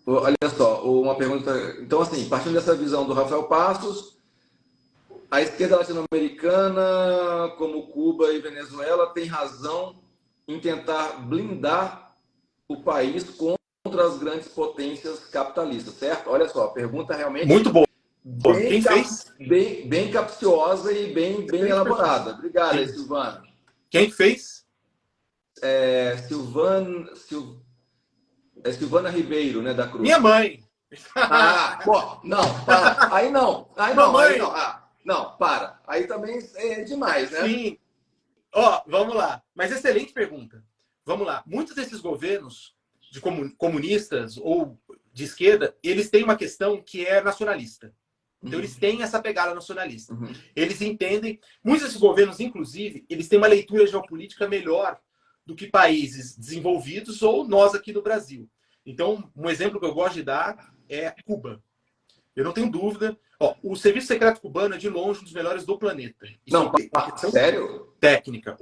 olha só, uma pergunta. Então, assim, partindo dessa visão do Rafael Passos, a esquerda latino-americana, como Cuba e Venezuela, tem razão em tentar blindar o país contra as grandes potências capitalistas, certo? Olha só, a pergunta realmente muito boa. Quem fez? Bem capciosa e bem elaborada. Obrigado, aí, Silvana. Quem fez? Silvana Ribeiro, né, da Cruz. Minha mãe. Pô, não, para. Aí não. Não, para. Aí também é demais, né? Sim. Vamos lá. Mas excelente pergunta. Vamos lá. Muitos desses governos de comunistas ou de esquerda, eles têm uma questão que é nacionalista. Então, eles têm essa pegada nacionalista. Eles entendem... Muitos desses governos, inclusive, eles têm uma leitura geopolítica melhor do que países desenvolvidos ou nós aqui no Brasil. Então, um exemplo que eu gosto de dar é Cuba. Eu não tenho dúvida. O serviço secreto cubano é, de longe, um dos melhores do planeta. Isso não, sério? Técnica.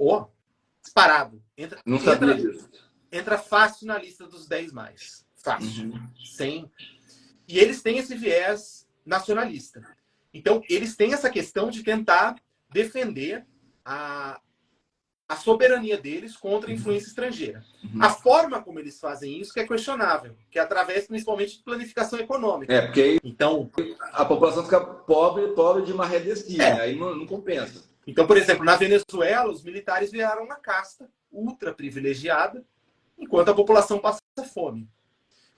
Disparado. Não sabia disso. Entra fácil na lista dos 10 mais. Fácil. E eles têm esse viés nacionalista. Então, eles têm essa questão de tentar defender a soberania deles contra a influência estrangeira. A forma como eles fazem isso que é questionável, que é através, principalmente, de planificação econômica. Porque então, a população fica pobre de maré descida, aí não compensa. Então, por exemplo, na Venezuela, os militares viraram uma casta ultra privilegiada, enquanto a população passa fome.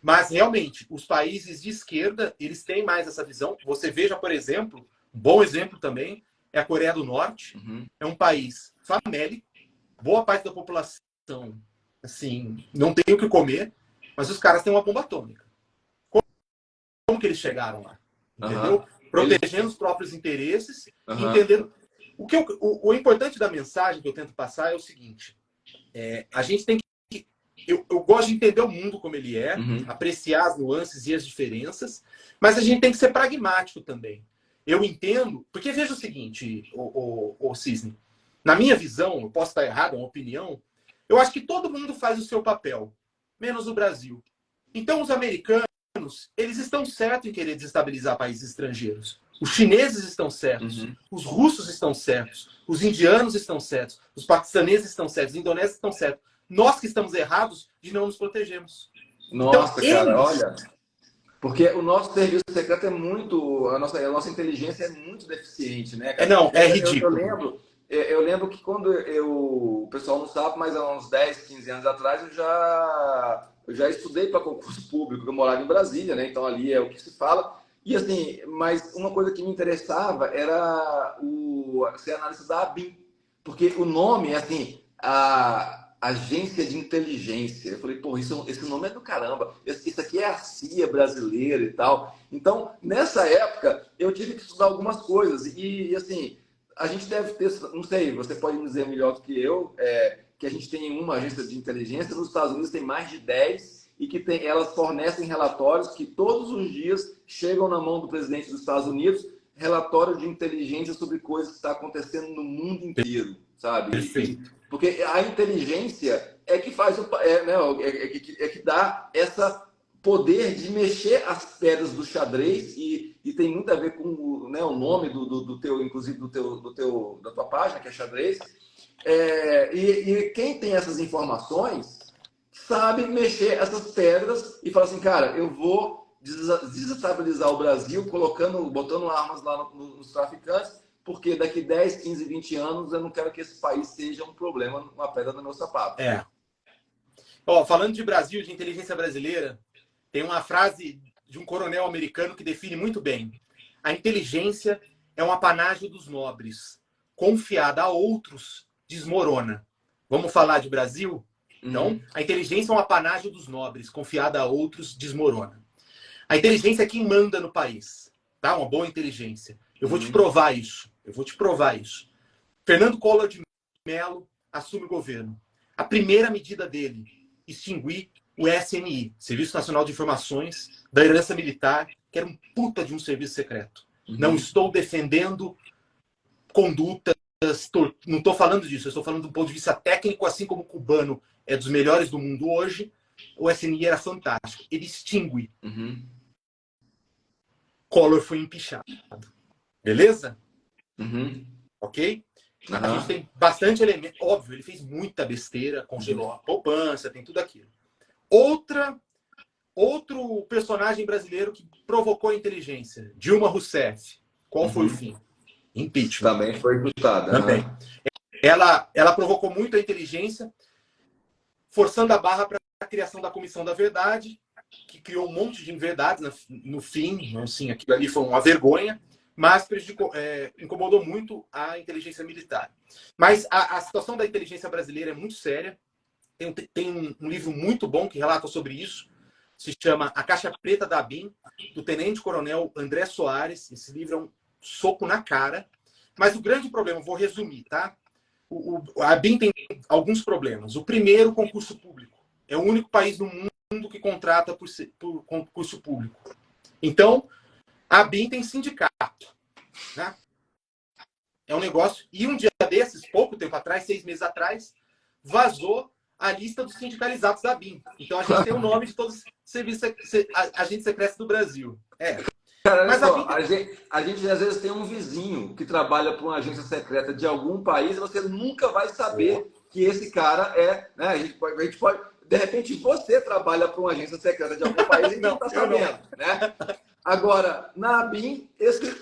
Mas, realmente, os países de esquerda, eles têm mais essa visão. Você veja, por exemplo, um bom exemplo também é a Coreia do Norte. É um país famélico, boa parte da população, assim, não tem o que comer, mas os caras têm uma bomba atômica. Como que eles chegaram lá? Entendeu? Protegendo os próprios interesses, entendendo... O importante da mensagem que eu tento passar é o seguinte. A gente tem que... Eu gosto de entender o mundo como ele é, apreciar as nuances e as diferenças, mas a gente tem que ser pragmático também. Eu entendo... Porque veja o seguinte, o Cisne. Na minha visão, eu posso estar errado, é uma opinião, eu acho que todo mundo faz o seu papel, menos o Brasil. Então, os americanos, eles estão certos em querer desestabilizar países estrangeiros. Os chineses estão certos, os russos estão certos, os indianos estão certos, os paquistaneses estão certos, os indonésios estão certos. Nós que estamos errados de não nos protegermos. Nossa, então, cara, olha... Porque o nosso serviço secreto é muito... A nossa inteligência é muito deficiente, né, cara? É ridículo. Eu lembro que quando o pessoal não sabe, mas há uns 10, 15 anos atrás eu já estudei para concurso público, eu morava em Brasília, né? Então ali é o que se fala. E assim, mas uma coisa que me interessava era ser analista da ABIN, porque o nome é assim, a Agência de Inteligência. Eu falei, pô, esse nome é do caramba, isso aqui é a CIA brasileira e tal. Então, nessa época, eu tive que estudar algumas coisas e assim... A gente deve ter, não sei, você pode me dizer melhor do que eu, que a gente tem uma agência de inteligência, nos Estados Unidos tem mais de 10 e que elas fornecem relatórios que todos os dias chegam na mão do presidente dos Estados Unidos, relatório de inteligência sobre coisas que estão acontecendo no mundo inteiro, sabe? Perfeito. Porque a inteligência é que faz que dá essa poder de mexer as pedras do xadrez e tem muito a ver com o nome do teu, inclusive da tua página, que é xadrez. E quem tem essas informações sabe mexer essas pedras e fala assim, cara, eu vou desestabilizar o Brasil botando armas lá nos traficantes porque daqui 10, 15, 20 anos eu não quero que esse país seja um problema, uma pedra no meu sapato. Ó, falando de Brasil, de inteligência brasileira, tem uma frase de um coronel americano que define muito bem. A inteligência é um apanágio dos nobres. Confiada a outros, desmorona. Vamos falar de Brasil? Então, a inteligência é um apanágio dos nobres. Confiada a outros, desmorona. A inteligência é quem manda no país. Tá? Uma boa inteligência. Eu vou te provar isso. Fernando Collor de Mello assume o governo. A primeira medida dele, extinguir o SNI, Serviço Nacional de Informações da Herança Militar, que era um puta de um serviço secreto. Não estou defendendo condutas, não estou falando disso, eu estou falando do ponto de vista técnico, assim como o cubano é dos melhores do mundo hoje, o SNI era fantástico. Ele extingue. Collor foi empichado. Beleza? Ok? A gente tem bastante elemento. Óbvio, ele fez muita besteira, congelou a poupança, tem tudo aquilo. Outro personagem brasileiro que provocou a inteligência, Dilma Rousseff. Qual foi o fim? Impeachment. Também foi imputada. Também. Ela provocou muito a inteligência, forçando a barra para a criação da Comissão da Verdade, que criou um monte de inverdades no fim. Assim, aquilo ali foi uma vergonha, mas incomodou muito a inteligência militar. Mas a situação da inteligência brasileira é muito séria. Tem um livro muito bom que relata sobre isso. Se chama A Caixa Preta da ABIN, do tenente-coronel André Soares. Esse livro é um soco na cara. Mas o grande problema, vou resumir, tá? A ABIN tem alguns problemas. O primeiro, concurso público. É o único país no mundo que contrata por concurso público. Então, a ABIN tem sindicato. Né? É um negócio... E um dia desses, pouco tempo atrás, 6 meses atrás, vazou a lista dos sindicalizados da ABIN. Então, a gente tem o nome de todos os agentes secretos do Brasil. Cara, mas a gente às vezes tem um vizinho que trabalha para uma agência secreta de algum país e você nunca vai saber que esse cara é... Né? A gente pode... De repente, você trabalha para uma agência secreta de algum país e não está sabendo. Né? Agora, na ABIN,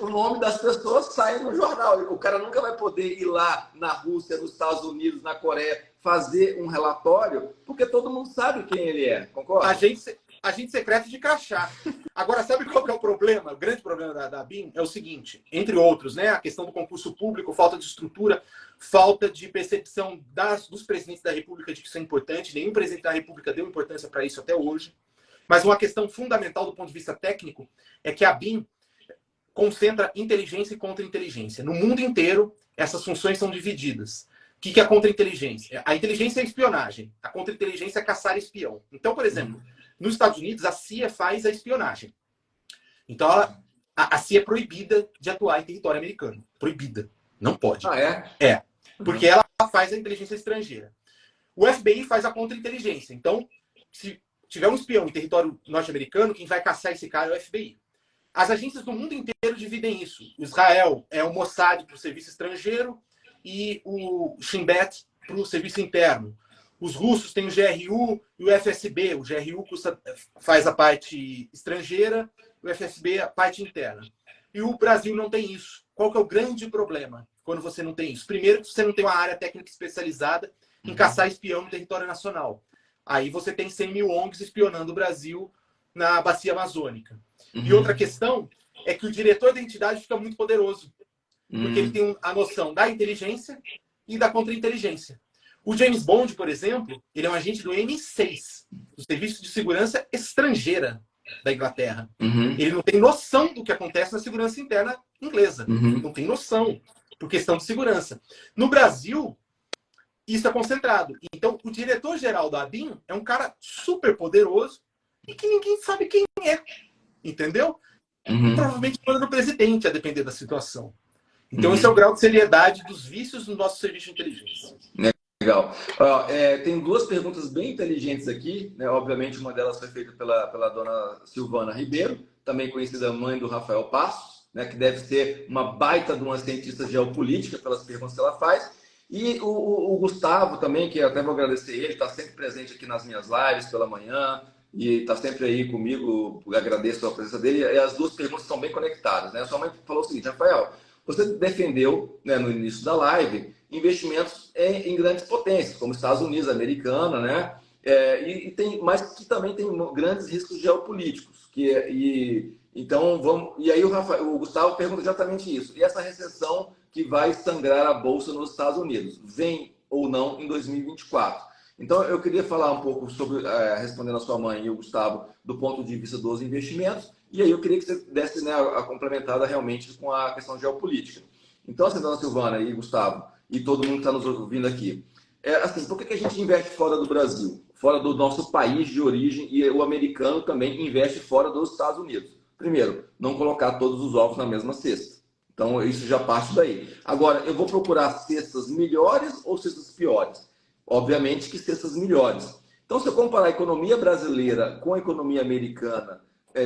o nome das pessoas sai no jornal. O cara nunca vai poder ir lá na Rússia, nos Estados Unidos, na Coreia, fazer um relatório, porque todo mundo sabe quem ele é. Concorda? Agente secreto de crachá. Agora, sabe qual que é o problema? O grande problema da ABIN é o seguinte, entre outros, né? A questão do concurso público, falta de estrutura, falta de percepção dos presidentes da República de que isso é importante. Nenhum presidente da República deu importância para isso até hoje. Mas uma questão fundamental do ponto de vista técnico é que a ABIN concentra inteligência e contra-inteligência. No mundo inteiro, essas funções são divididas. O que é a contra-inteligência? A inteligência é a espionagem. A contra-inteligência é caçar espião. Então, por exemplo, nos Estados Unidos, a CIA faz a espionagem. Então, a CIA é proibida de atuar em território americano. Proibida. Não pode. É. Porque ela faz a inteligência estrangeira. O FBI faz a contra-inteligência. Então, se tiver um espião em território norte-americano, quem vai caçar esse cara é o FBI. As agências do mundo inteiro dividem isso. O Israel é o Mossad para o serviço estrangeiro e o Shin Bet para o serviço interno. Os russos têm o GRU e o FSB. O GRU faz a parte estrangeira, o FSB a parte interna. E o Brasil não tem isso. Qual que é o grande problema quando você não tem isso? Primeiro, você não tem uma área técnica especializada em caçar espião no território nacional. Aí você tem 100 mil ONGs espionando o Brasil na bacia amazônica. E outra questão é que o diretor da entidade fica muito poderoso. Porque ele tem a noção da inteligência e da contra-inteligência. O James Bond, por exemplo, ele é um agente do M6, do Serviço de Segurança Estrangeira da Inglaterra. Ele não tem noção do que acontece na segurança interna inglesa. Não tem noção, por questão de segurança. No Brasil, isso é concentrado. Então, o diretor-geral da ABIN é um cara super poderoso e que ninguém sabe quem é. Entendeu? Provavelmente manda no presidente, a depender da situação. Então, esse é o grau de seriedade dos vícios do nosso serviço de inteligência. Legal. Tem duas perguntas bem inteligentes aqui, né? Obviamente, uma delas foi feita pela dona Silvana Ribeiro, também conhecida mãe do Rafael Passos, né? Que deve ser uma baita de uma cientista geopolítica pelas perguntas que ela faz. E o Gustavo também, que eu até vou agradecer ele, está sempre presente aqui nas minhas lives pela manhã e está sempre aí comigo, agradeço a presença dele. E as duas perguntas estão bem conectadas, né? Sua mãe falou o seguinte: Rafael, Você defendeu, né, no início da live, investimentos em grandes potências, como Estados Unidos, americana, né? Mas que também tem grandes riscos geopolíticos. Então, e aí o Gustavo pergunta exatamente isso. E essa recessão que vai sangrar a Bolsa nos Estados Unidos, vem ou não em 2024? Então, eu queria falar um pouco sobre, respondendo a sua mãe e o Gustavo, do ponto de vista dos investimentos, e aí eu queria que você desse, né, a complementada realmente com a questão geopolítica. Então, assim, dona Silvana e Gustavo, e todo mundo que está nos ouvindo aqui, assim, por que a gente investe fora do Brasil? Fora do nosso país de origem, e o americano também investe fora dos Estados Unidos? Primeiro, não colocar todos os ovos na mesma cesta. Então, isso já parte daí. Agora, eu vou procurar cestas melhores ou cestas piores? Obviamente que cestas melhores. Então, se eu comparar a economia brasileira com a economia americana,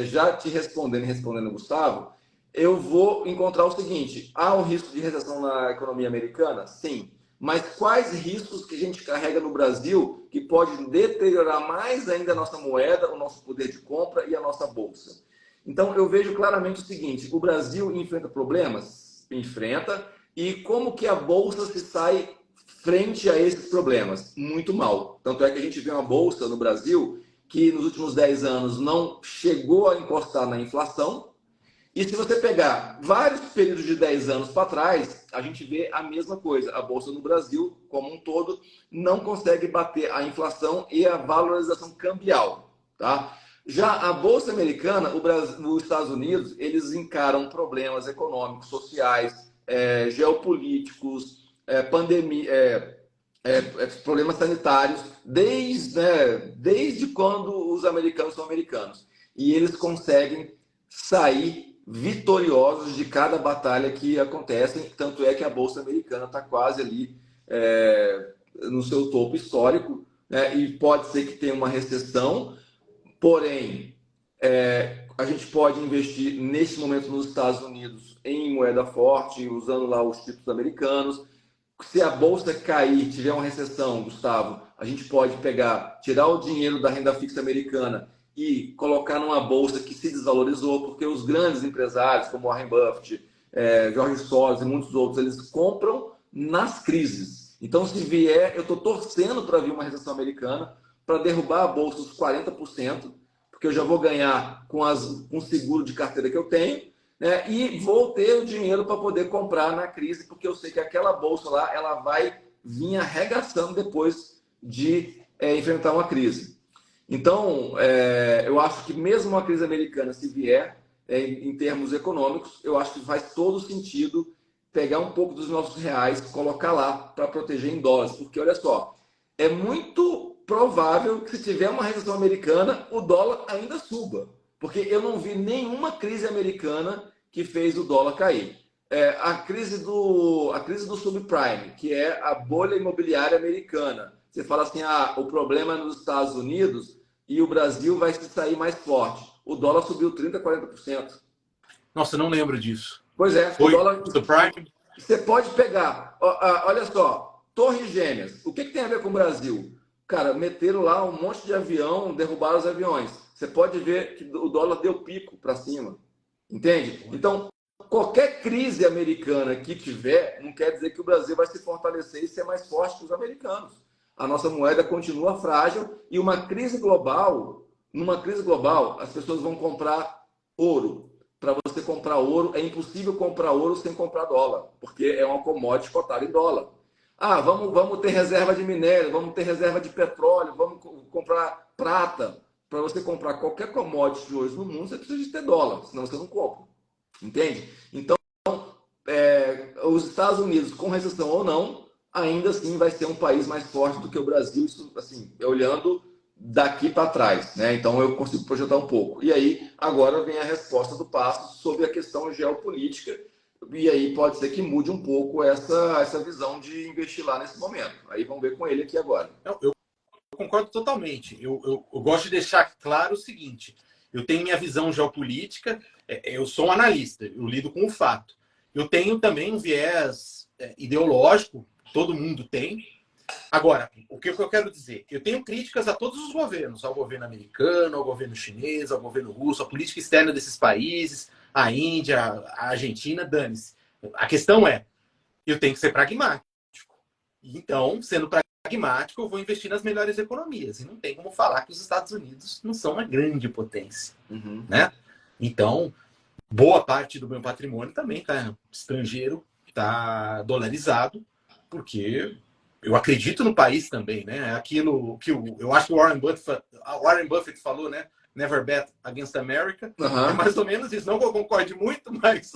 já te respondendo, Gustavo, eu vou encontrar o seguinte: há um risco de recessão na economia americana? Sim. Mas quais riscos que a gente carrega no Brasil que pode deteriorar mais ainda a nossa moeda, o nosso poder de compra e a nossa bolsa? Então, eu vejo claramente o seguinte: o Brasil enfrenta problemas? Enfrenta. E como que a bolsa se sai frente a esses problemas? Muito mal. Tanto é que a gente vê uma bolsa no Brasil que nos últimos 10 anos não chegou a encostar na inflação. E se você pegar vários períodos de 10 anos para trás, a gente vê a mesma coisa. A bolsa no Brasil, como um todo, não consegue bater a inflação e a valorização cambial, tá? Já a bolsa americana, os Estados Unidos, eles encaram problemas econômicos, sociais, geopolíticos, pandemia, problemas sanitários, desde quando os americanos são americanos. E eles conseguem sair vitoriosos de cada batalha que acontece. Tanto é que a Bolsa Americana está quase ali no seu topo histórico, né? E pode ser que tenha uma recessão, porém, a gente pode investir nesse momento nos Estados Unidos em moeda forte, usando lá os títulos americanos. Se a bolsa cair, tiver uma recessão, Gustavo, a gente pode tirar o dinheiro da renda fixa americana e colocar numa bolsa que se desvalorizou, porque os grandes empresários, como Warren Buffett, George Soros e muitos outros, eles compram nas crises. Então, se vier, eu estou torcendo para vir uma recessão americana, para derrubar a bolsa dos 40%, porque eu já vou ganhar com o seguro de carteira que eu tenho, né? E vou ter o dinheiro para poder comprar na crise, porque eu sei que aquela bolsa lá ela vai vir arregaçando depois de enfrentar uma crise. Então, eu acho que mesmo uma crise americana, se vier, em termos econômicos, eu acho que faz todo sentido pegar um pouco dos nossos reais, colocar lá para proteger em dólares. Porque, olha só, é muito provável que se tiver uma recessão americana, o dólar ainda suba. Porque eu não vi nenhuma crise americana que fez o dólar cair. A crise do subprime, que é a bolha imobiliária americana. Você fala assim, o problema é nos Estados Unidos e o Brasil vai se sair mais forte. O dólar subiu 30%, 40%. Nossa, não lembro disso. Pois é, Foi o dólar... subprime? Você pode pegar, olha só, Torres Gêmeas. O que tem a ver com o Brasil? Cara, meteram lá um monte de avião, derrubaram os aviões. Você pode ver que o dólar deu pico para cima. Entende? Então, qualquer crise americana que tiver, não quer dizer que o Brasil vai se fortalecer e ser mais forte que os americanos. A nossa moeda continua frágil e numa crise global, as pessoas vão comprar ouro. Para você comprar ouro, é impossível comprar ouro sem comprar dólar, porque é uma commodity cotada em dólar. Vamos ter reserva de minério, vamos ter reserva de petróleo, vamos comprar prata. Para você comprar qualquer commodity hoje no mundo, você precisa de ter dólar, senão você não compra. Entende? Então, os Estados Unidos, com recessão ou não, ainda assim vai ser um país mais forte do que o Brasil, isso, assim, olhando daqui para trás, né? Então eu consigo projetar um pouco. E aí, agora vem a resposta do Passo sobre a questão geopolítica, e aí pode ser que mude um pouco essa visão de investir lá nesse momento. Aí vamos ver com ele aqui agora. Eu concordo totalmente. Eu gosto de deixar claro o seguinte: eu tenho minha visão geopolítica, eu sou um analista, eu lido com o fato. Eu tenho também um viés ideológico, todo mundo tem. Agora, o que eu quero dizer? Eu tenho críticas a todos os governos, ao governo americano, ao governo chinês, ao governo russo, à política externa desses países, a Índia, a Argentina, dane-se. A questão é, eu tenho que ser pragmático. Então, sendo pragmático, eu vou investir nas melhores economias. E não tem como falar que os Estados Unidos não são uma grande potência. Né? Então, boa parte do meu patrimônio também está estrangeiro, está dolarizado, porque eu acredito no país também, né? Aquilo que eu acho que o Warren Buffett falou, né? Never bet against America. É mais ou menos isso. Não que eu concorde muito, mas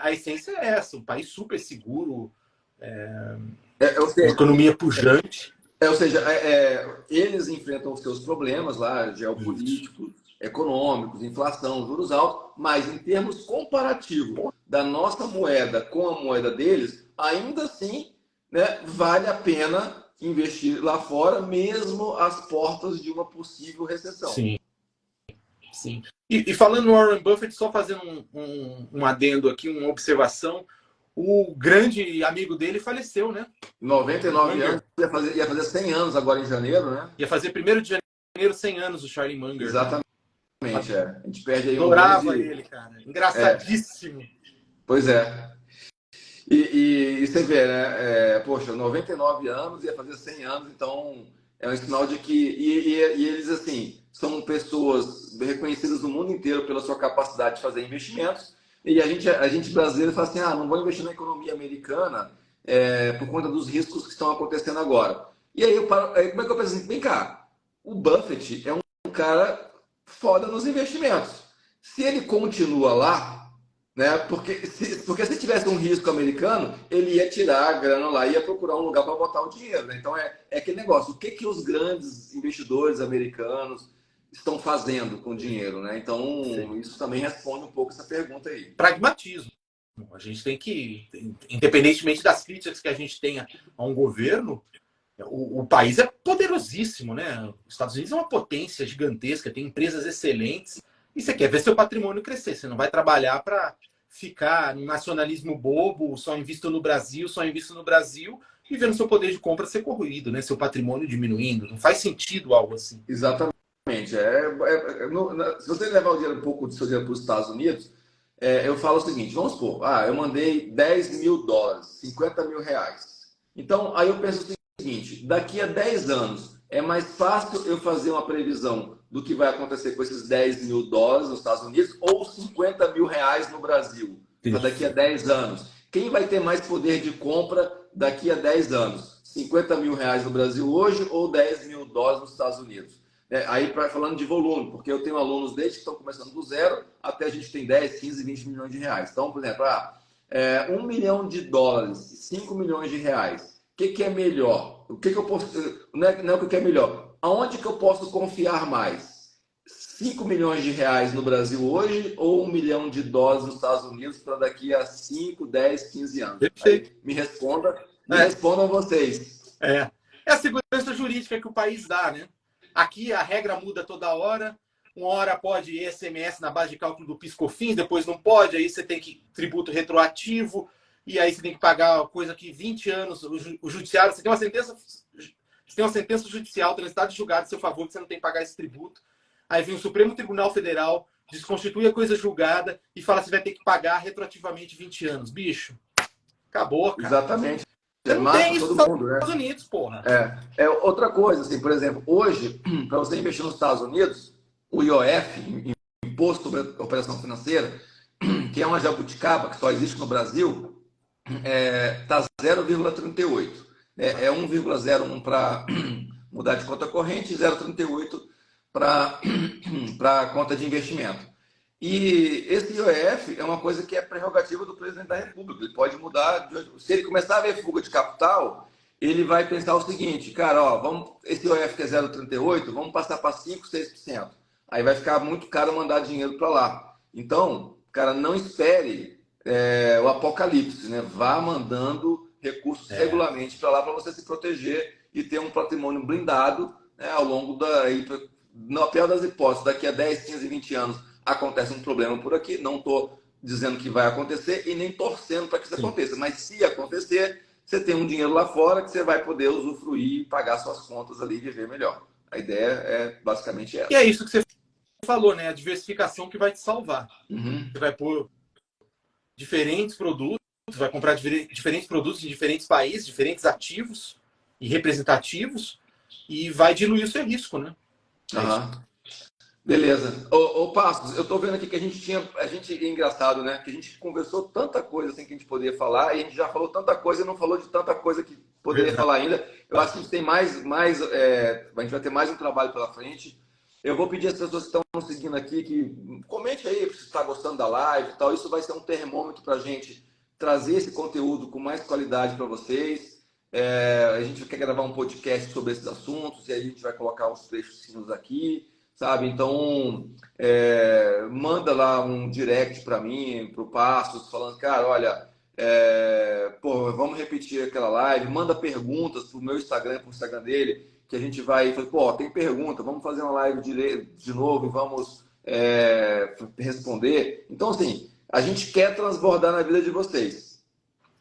a essência é essa. Um país super seguro, uma economia pujante. Ou seja, eles enfrentam os seus problemas lá, geopolíticos, econômicos, inflação, juros altos, mas em termos comparativos da nossa moeda com a moeda deles, ainda assim, né, vale a pena investir lá fora, mesmo às portas de uma possível recessão. Sim. Sim. E falando no Warren Buffett, só fazendo um adendo aqui, uma observação, o grande amigo dele faleceu, né? 99 anos, ia fazer 100 anos agora em janeiro, né? Ia fazer 1º de janeiro 100 anos o Charlie Munger. Exatamente, né? A gente perde aí Adorava ele, cara. Engraçadíssimo. Pois é. E você vê, né? Poxa, 99 anos, ia fazer 100 anos, então é um sinal de que... E eles, assim, são pessoas reconhecidas no mundo inteiro pela sua capacidade de fazer investimentos, e a gente brasileiro fala assim, não vou investir na economia americana por conta dos riscos que estão acontecendo agora. E aí, como é que eu penso assim? Vem cá, o Buffett é um cara foda nos investimentos. Se ele continua lá, né? Porque se tivesse um risco americano, ele ia tirar a grana lá e ia procurar um lugar para botar o dinheiro. Né? Então é aquele negócio. O que os grandes investidores americanos estão fazendo com o dinheiro? Né? Então, isso também responde um pouco essa pergunta aí. Pragmatismo. A gente tem que, independentemente das críticas que a gente tenha a um governo, o país é poderosíssimo, né? Os Estados Unidos é uma potência gigantesca, tem empresas excelentes, e você quer ver seu patrimônio crescer. Você não vai trabalhar para ficar num nacionalismo bobo, só invisto no Brasil, e vendo seu poder de compra ser corroído, né? Seu patrimônio diminuindo. Não faz sentido algo assim. Exatamente. Se você levar um pouco do seu dinheiro para os Estados Unidos, eu falo o seguinte, vamos supor, eu mandei $10 mil, $50 mil. Então, aí eu penso o seguinte, daqui a 10 anos, é mais fácil eu fazer uma previsão do que vai acontecer com esses $10 mil nos Estados Unidos ou $50 mil no Brasil, para daqui a 10 anos. Quem vai ter mais poder de compra daqui a 10 anos? $50 mil no Brasil hoje ou $10 mil nos Estados Unidos? Aí falando de volume, porque eu tenho alunos desde que estão começando do zero até a gente tem 10, 15, 20 milhões de reais. Então, por exemplo, $1 milhão, $5 milhões. O que é melhor? O que eu posso. Não é o que é melhor. Aonde que eu posso confiar mais? $5 milhões no Brasil hoje ou $1 milhão nos Estados Unidos para daqui a 5, 10, 15 anos? Aí, me respondam vocês. É a segurança jurídica que o país dá, né? Aqui a regra muda toda hora. Uma hora pode ICMS na base de cálculo do PIS/COFINS, depois não pode, aí você tem que tributo retroativo, e aí você tem que pagar coisa que 20 anos, o judiciário, você tem uma sentença judicial transitada de julgado a seu favor, que você não tem que pagar esse tributo. Aí vem o Supremo Tribunal Federal, desconstitui a coisa julgada e fala que você vai ter que pagar retroativamente 20 anos. Bicho, acabou, cara. Exatamente. Você não tem isso nos Estados Unidos, porra. Outra coisa, assim, por exemplo, hoje, para você investir nos Estados Unidos, o IOF, Imposto sobre Operação Financeira, que é uma jabuticaba que só existe no Brasil, está 0,38. É 1,01 para mudar de conta corrente e 0,38 para conta de investimento. E esse IOF é uma coisa que é prerrogativa do presidente da República. Ele pode mudar. Se ele começar a ver fuga de capital, ele vai pensar o seguinte, cara, esse IOF que é 0,38, vamos passar para 5%, 6%. Aí vai ficar muito caro mandar dinheiro para lá. Então, cara, não espere o apocalipse, né? Vá mandando recursos regularmente para lá para você se proteger e ter um patrimônio blindado, né, ao longo na pior das hipóteses, daqui a 10, 15, 20 anos acontece um problema por aqui, não estou dizendo que vai acontecer e nem torcendo para que isso aconteça, mas se acontecer, você tem um dinheiro lá fora que você vai poder usufruir e pagar suas contas ali e viver melhor. A ideia é basicamente essa. E é isso que você falou, né? A diversificação que vai te salvar. Uhum. Você vai pôr diferentes produtos, vai comprar diferentes produtos em diferentes países, diferentes ativos e representativos, e vai diluir o seu risco, né? Aham. Beleza. Ô, Passos, eu tô vendo aqui que é engraçado, né? Que a gente conversou tanta coisa assim que a gente poderia falar, e a gente já falou tanta coisa e não falou de tanta coisa que poderia Verdade. falar ainda. Eu acho que a gente tem a gente vai ter mais um trabalho pela frente. Eu vou pedir às pessoas que estão seguindo aqui que comente aí se está gostando da live e tal. Isso vai ser um termômetro para a gente trazer esse conteúdo com mais qualidade para vocês. A gente quer gravar um podcast sobre esses assuntos e aí a gente vai colocar os trechos aqui, sabe? Então, manda lá um direct para mim, para o Passos, falando, cara, olha, pô, vamos repetir aquela live, manda perguntas para o meu Instagram, para o Instagram dele, que a gente vai, pô, tem pergunta, vamos fazer uma live de novo e vamos responder. Então, assim, a gente quer transbordar na vida de vocês,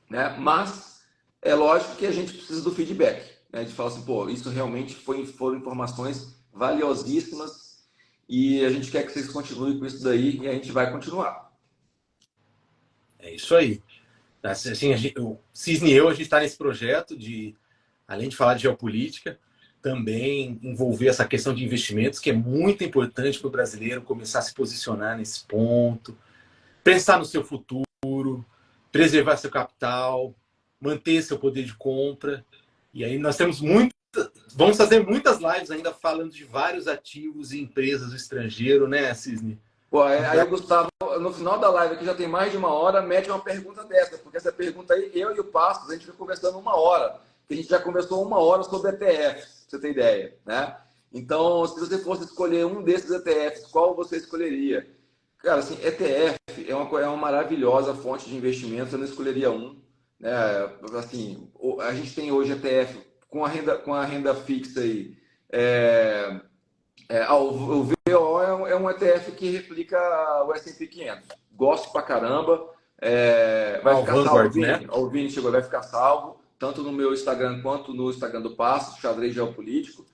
né? Mas é lógico que a gente precisa do feedback, né? De falar assim, pô, isso realmente foram informações valiosíssimas e a gente quer que vocês continuem com isso daí e a gente vai continuar. É isso aí. Assim, o Cisne e eu, a gente está nesse projeto de, além de falar de geopolítica, também envolver essa questão de investimentos, que é muito importante para o brasileiro começar a se posicionar nesse ponto, pensar no seu futuro, preservar seu capital, manter seu poder de compra. E aí nós temos vamos fazer muitas lives ainda falando de vários ativos e empresas do estrangeiro, né, Cisne? Pô, aí o Gustavo, no final da live, que já tem mais de uma hora, mete uma pergunta dessa, porque essa pergunta aí, eu e o Passos, a gente fica conversando uma hora. A gente já conversou uma hora sobre ETFs, pra você ter ideia, né? Então, se você fosse escolher um desses ETFs, qual você escolheria? Cara, assim, ETF é uma maravilhosa fonte de investimento, eu não escolheria um, né? Assim, a gente tem hoje ETF com a renda fixa aí. O VO é um ETF que replica o S&P 500. Gosto pra caramba. Vai O ficar salvo, Vanguard, Vini. né? O Vini chegou, vai ficar salvo, tanto no meu Instagram quanto no Instagram do Passos, Xadrez Geopolítico.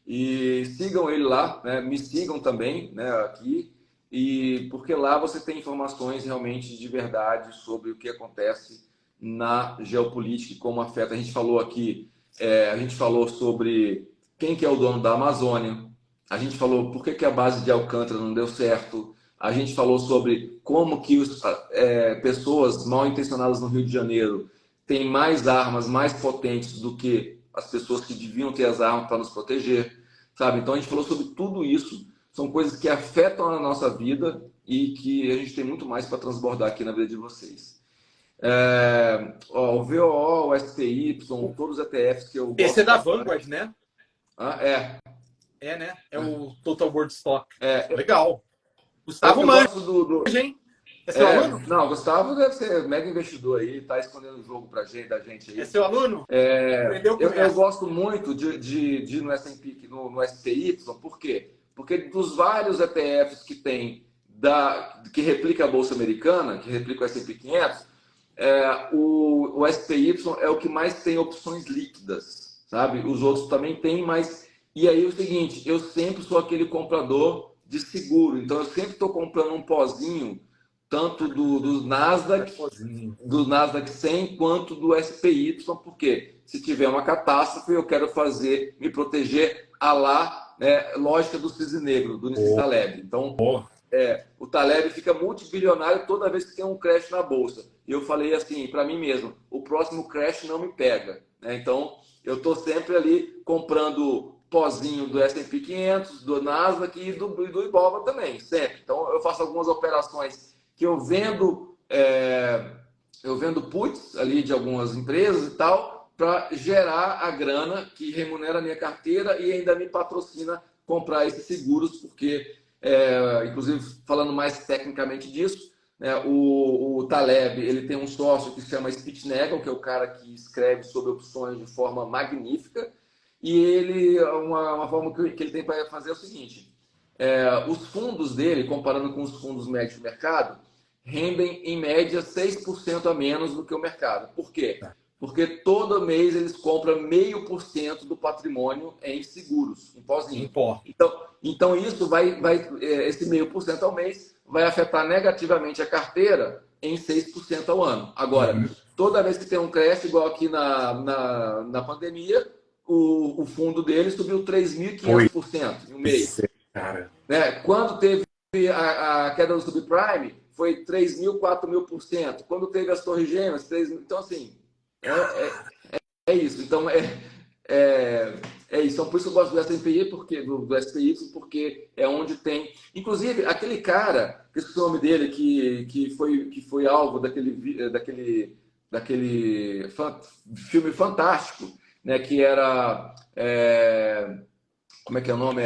E sigam ele lá, né? Me sigam também, né, aqui. E porque lá você tem informações realmente de verdade sobre o que acontece na geopolítica e como afeta. A gente falou aqui, a gente falou sobre quem que é o dono da Amazônia. A gente falou por que a base de Alcântara não deu certo. A gente falou sobre como que pessoas mal intencionadas no Rio de Janeiro têm mais armas, mais potentes do que as pessoas que deviam ter as armas para nos proteger, sabe? Então a gente falou sobre tudo isso. São coisas que afetam a nossa vida e que a gente tem muito mais para transbordar aqui na vida de vocês. O VOO, o SPY, todos os ETFs que eu gosto. Esse é da Vanguard, né? É, né? É o Total World Stock. É, Legal. Gustavo eu Manja, gosto do. hein? É seu aluno? Não, o Gustavo deve ser mega investidor aí, tá escondendo o jogo da gente aí. É seu aluno? Aprendeu com Eu gosto muito de ir no S&P, no SPY, por quê? Porque dos vários ETFs que tem, que replica a Bolsa Americana, que replica o S&P 500, o SPY é o que mais tem opções líquidas, sabe? Os outros também têm, mas... E aí é o seguinte, eu sempre sou aquele comprador de seguro, então eu sempre estou comprando um pozinho, tanto do Nasdaq 100 quanto do SPY, porque se tiver uma catástrofe, eu quero me proteger a lá, né, lógica do cisne negro, do Nassim Taleb. Então, o Taleb fica multibilionário toda vez que tem um crash na bolsa. E eu falei assim para mim mesmo, o próximo crash não me pega, né? Então, eu estou sempre ali comprando pozinho do S&P 500, do Nasdaq e do Ibova também, sempre. Então, eu faço algumas operações que eu vendo puts ali de algumas empresas e tal, para gerar a grana que remunera a minha carteira e ainda me patrocina comprar esses seguros, porque, inclusive, falando mais tecnicamente disso, né, o Taleb, ele tem um sócio que se chama Spitznagel, que é o cara que escreve sobre opções de forma magnífica, e ele, uma forma que ele tem para fazer é o seguinte, os fundos dele, comparando com os fundos médios do mercado, rendem em média 6% a menos do que o mercado. Por quê? Porque todo mês eles compram 0,5% do patrimônio em seguros, em pozinho. Em pó. Então isso esse 0,5% ao mês vai afetar negativamente a carteira em 6% ao ano. Agora, toda vez que tem um crash, igual aqui na pandemia, o fundo dele subiu 3.500% em um mês. Cara. Né? Quando teve a queda do subprime, foi 3.000, 4.000%. Quando teve as torres gêmeas, 3.000. Então, assim, é isso. Então, é isso. Então, por isso eu gosto do S&P, do SPY, porque é onde tem... Inclusive, aquele cara, que é o nome dele, que foi alvo daquele filme fantástico, né? Que era... como é que é o nome?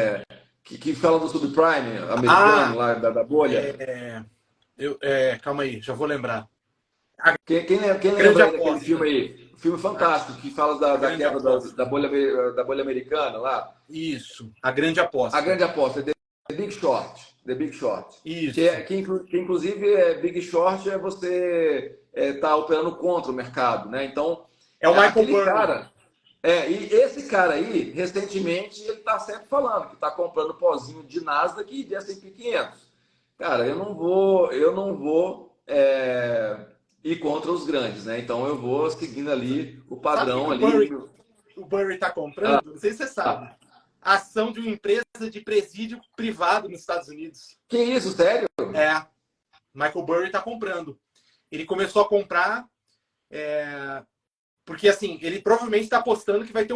Que fala do subprime americano, lá da bolha. Calma aí, já vou lembrar. Quem lembra aí daquele filme aí? Um filme fantástico, que fala da queda da bolha americana lá. Isso, A Grande Aposta. A Grande Aposta, The Big Short. The Big Short. Isso. Que inclusive, Big Short é você tá operando contra o mercado, né? Então, é o Michael Burry. Cara, e esse cara aí, recentemente, ele tá sempre falando que tá comprando pozinho de Nasdaq e de S&P 500. Cara, eu não vou ir contra os grandes, né? Então eu vou seguindo ali o padrão ali. O Burry está comprando, não sei se você sabe, a ação de uma empresa de presídio privado nos Estados Unidos. Que isso, sério? Michael Burry está comprando. Ele começou a comprar porque assim, ele provavelmente está apostando que vai ter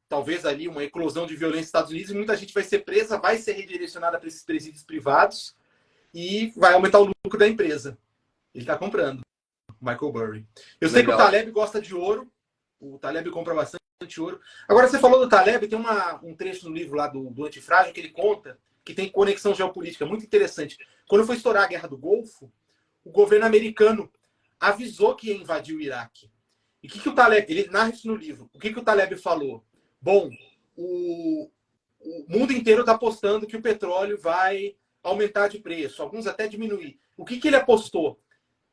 talvez ali uma eclosão de violência nos Estados Unidos e muita gente vai ser presa, vai ser redirecionada para esses presídios privados e vai aumentar o lucro da empresa. Ele está comprando. Michael Burry. Eu sei que o Taleb gosta de ouro. O Taleb compra bastante ouro. Agora, você falou do Taleb, tem um trecho no livro lá do Antifrágil que ele conta que tem conexão geopolítica muito interessante. Quando foi estourar a Guerra do Golfo, o governo americano avisou que ia invadir o Iraque. E o que o Taleb... Ele narra isso no livro. O que o Taleb falou? Bom, o mundo inteiro está apostando que o petróleo vai aumentar de preço. Alguns até diminuir. O que ele apostou?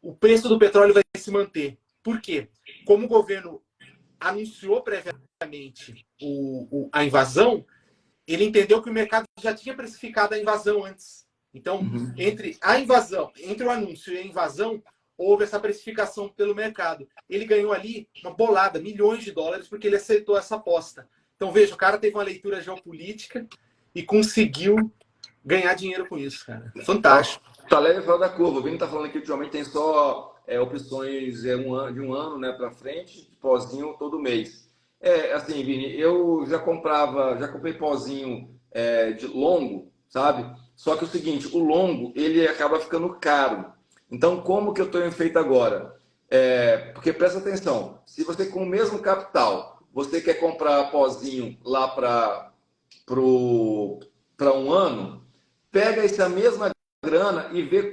O preço do petróleo vai se manter. Por quê? Como o governo anunciou previamente a invasão, ele entendeu que o mercado já tinha precificado a invasão antes. Então, entre o anúncio e a invasão, houve essa precificação pelo mercado. Ele ganhou ali uma bolada, milhões de dólares, porque ele aceitou essa aposta. Então, veja, o cara teve uma leitura geopolítica e conseguiu ganhar dinheiro com isso, cara. Fantástico. O Taleb fala da curva. O Vini está falando aqui que ultimamente tem só opções de um ano, né, para frente, pozinho todo mês. Assim, Vini, eu já comprei pozinho de longo, sabe? Só que é o seguinte, o longo, ele acaba ficando caro. Então, como que eu estou feito agora? Porque presta atenção, se você com o mesmo capital, você quer comprar pozinho lá para um ano, pega essa mesma grana e vê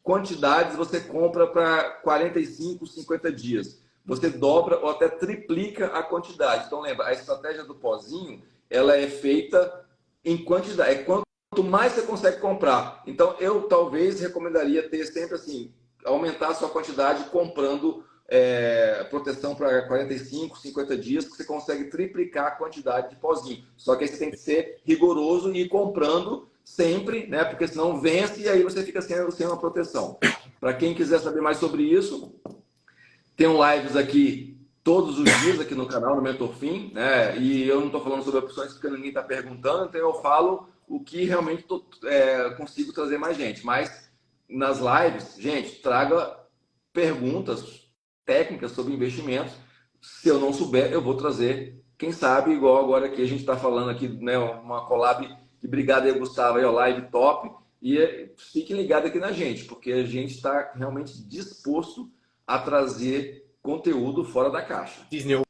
quantidades você compra para 45, 50 dias. Você dobra ou até triplica a quantidade. Então, lembra, a estratégia do pozinho, ela é feita em quantidade. Quanto mais você consegue comprar. Então, eu talvez recomendaria ter sempre assim, aumentar a sua quantidade comprando proteção para 45, 50 dias, que você consegue triplicar a quantidade de pozinho. Só que aí você tem que ser rigoroso e ir comprando sempre, né? Porque senão vence e aí você fica sem uma proteção. Para quem quiser saber mais sobre isso, tem lives aqui todos os dias aqui no canal, no MentorFin, né? E eu não estou falando sobre opções porque ninguém está perguntando, então eu falo o que realmente consigo trazer mais gente. Mas nas lives, gente, traga perguntas técnicas sobre investimentos. Se eu não souber, eu vou trazer. Quem sabe, igual agora que a gente está falando aqui, né? Uma collab. E obrigado aí, Gustavo, aí, ó, live top. E fiquem ligados aqui na gente, porque a gente está realmente disposto a trazer conteúdo fora da caixa. Disney, eu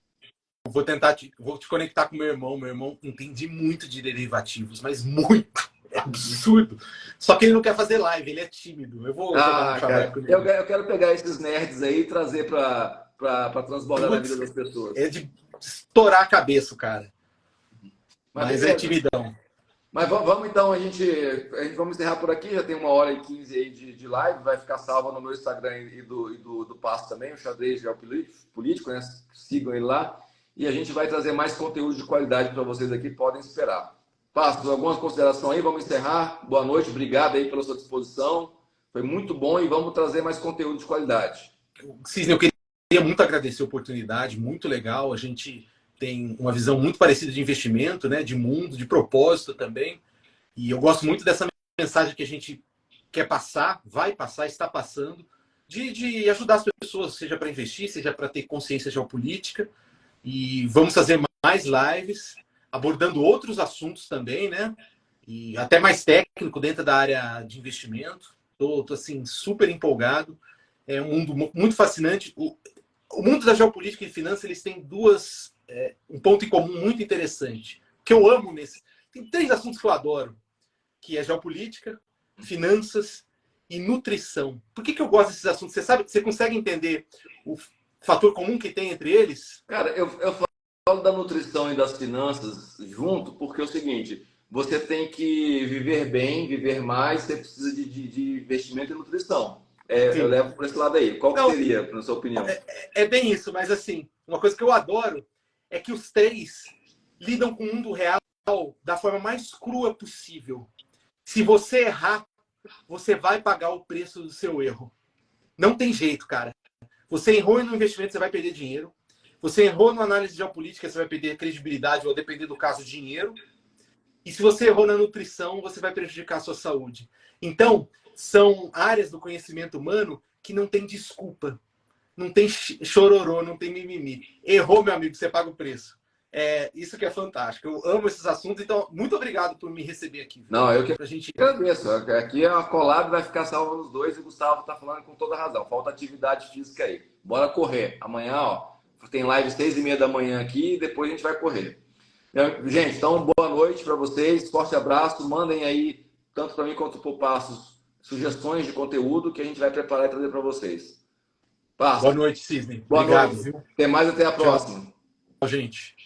vou te conectar com meu irmão. Meu irmão entende muito de derivativos, mas muito. É absurdo. Só que ele não quer fazer live, ele é tímido. Eu vou jogar um chaveco nele. Eu quero pegar esses nerds aí e trazer para transbordar na vida das pessoas. É de estourar a cabeça, cara. Mas é timidão. Mas vamos então, a gente vamos encerrar por aqui, já tem 1h15 aí de live, vai ficar salva no meu Instagram e do Passo também, o Xadrez Geopolítico, né? Sigam ele lá. E a gente vai trazer mais conteúdo de qualidade para vocês aqui, podem esperar. Passo, algumas considerações aí, vamos encerrar. Boa noite, obrigado aí pela sua disposição. Foi muito bom e vamos trazer mais conteúdo de qualidade. Cisne, eu queria muito agradecer a oportunidade, muito legal. A gente tem uma visão muito parecida de investimento, né, de mundo, de propósito também. E eu gosto muito dessa mensagem que a gente quer passar, vai passar, está passando, de ajudar as pessoas, seja para investir, seja para ter consciência geopolítica. E vamos fazer mais lives, abordando outros assuntos também, né? E até mais técnico dentro da área de investimento. Estou assim, super empolgado. É um mundo muito fascinante. O mundo da geopolítica e finanças, eles têm um ponto em comum muito interessante. Que eu amo nesse. Tem 3 assuntos que eu adoro, que é geopolítica, finanças e nutrição. Por que eu gosto desses assuntos? Você sabe, você consegue entender o fator comum que tem entre eles? Cara, eu falo da nutrição e das finanças junto, porque é o seguinte, você tem que viver bem, viver mais, você precisa de investimento em nutrição. Eu levo por esse lado aí. Qual que seria, na sua opinião? É bem isso, mas assim, uma coisa que eu adoro é que os 3 lidam com o mundo real da forma mais crua possível. Se você errar, você vai pagar o preço do seu erro. Não tem jeito, cara. Você errou no investimento, você vai perder dinheiro. Você errou na análise geopolítica, você vai perder credibilidade ou, depender do caso, dinheiro. E se você errou na nutrição, você vai prejudicar a sua saúde. Então, são áreas do conhecimento humano que não tem desculpa. Não tem chororô, não tem mimimi. Errou, meu amigo, você paga o preço. Isso que é fantástico. Eu amo esses assuntos, então muito obrigado por me receber aqui. Viu? Não, eu que agradeço. Aqui é uma collab, vai ficar salva nos dois e o Gustavo está falando com toda razão. Falta atividade física aí. Bora correr. Amanhã, ó, tem live 6h30 da manhã aqui e depois a gente vai correr. Gente, então boa noite para vocês. Forte abraço. Mandem aí, tanto para mim quanto para o Passos, sugestões de conteúdo que a gente vai preparar e trazer para vocês. Boa noite, Cisne. Boa Obrigado, noite. viu? Até mais, até a próxima. Tchau, gente.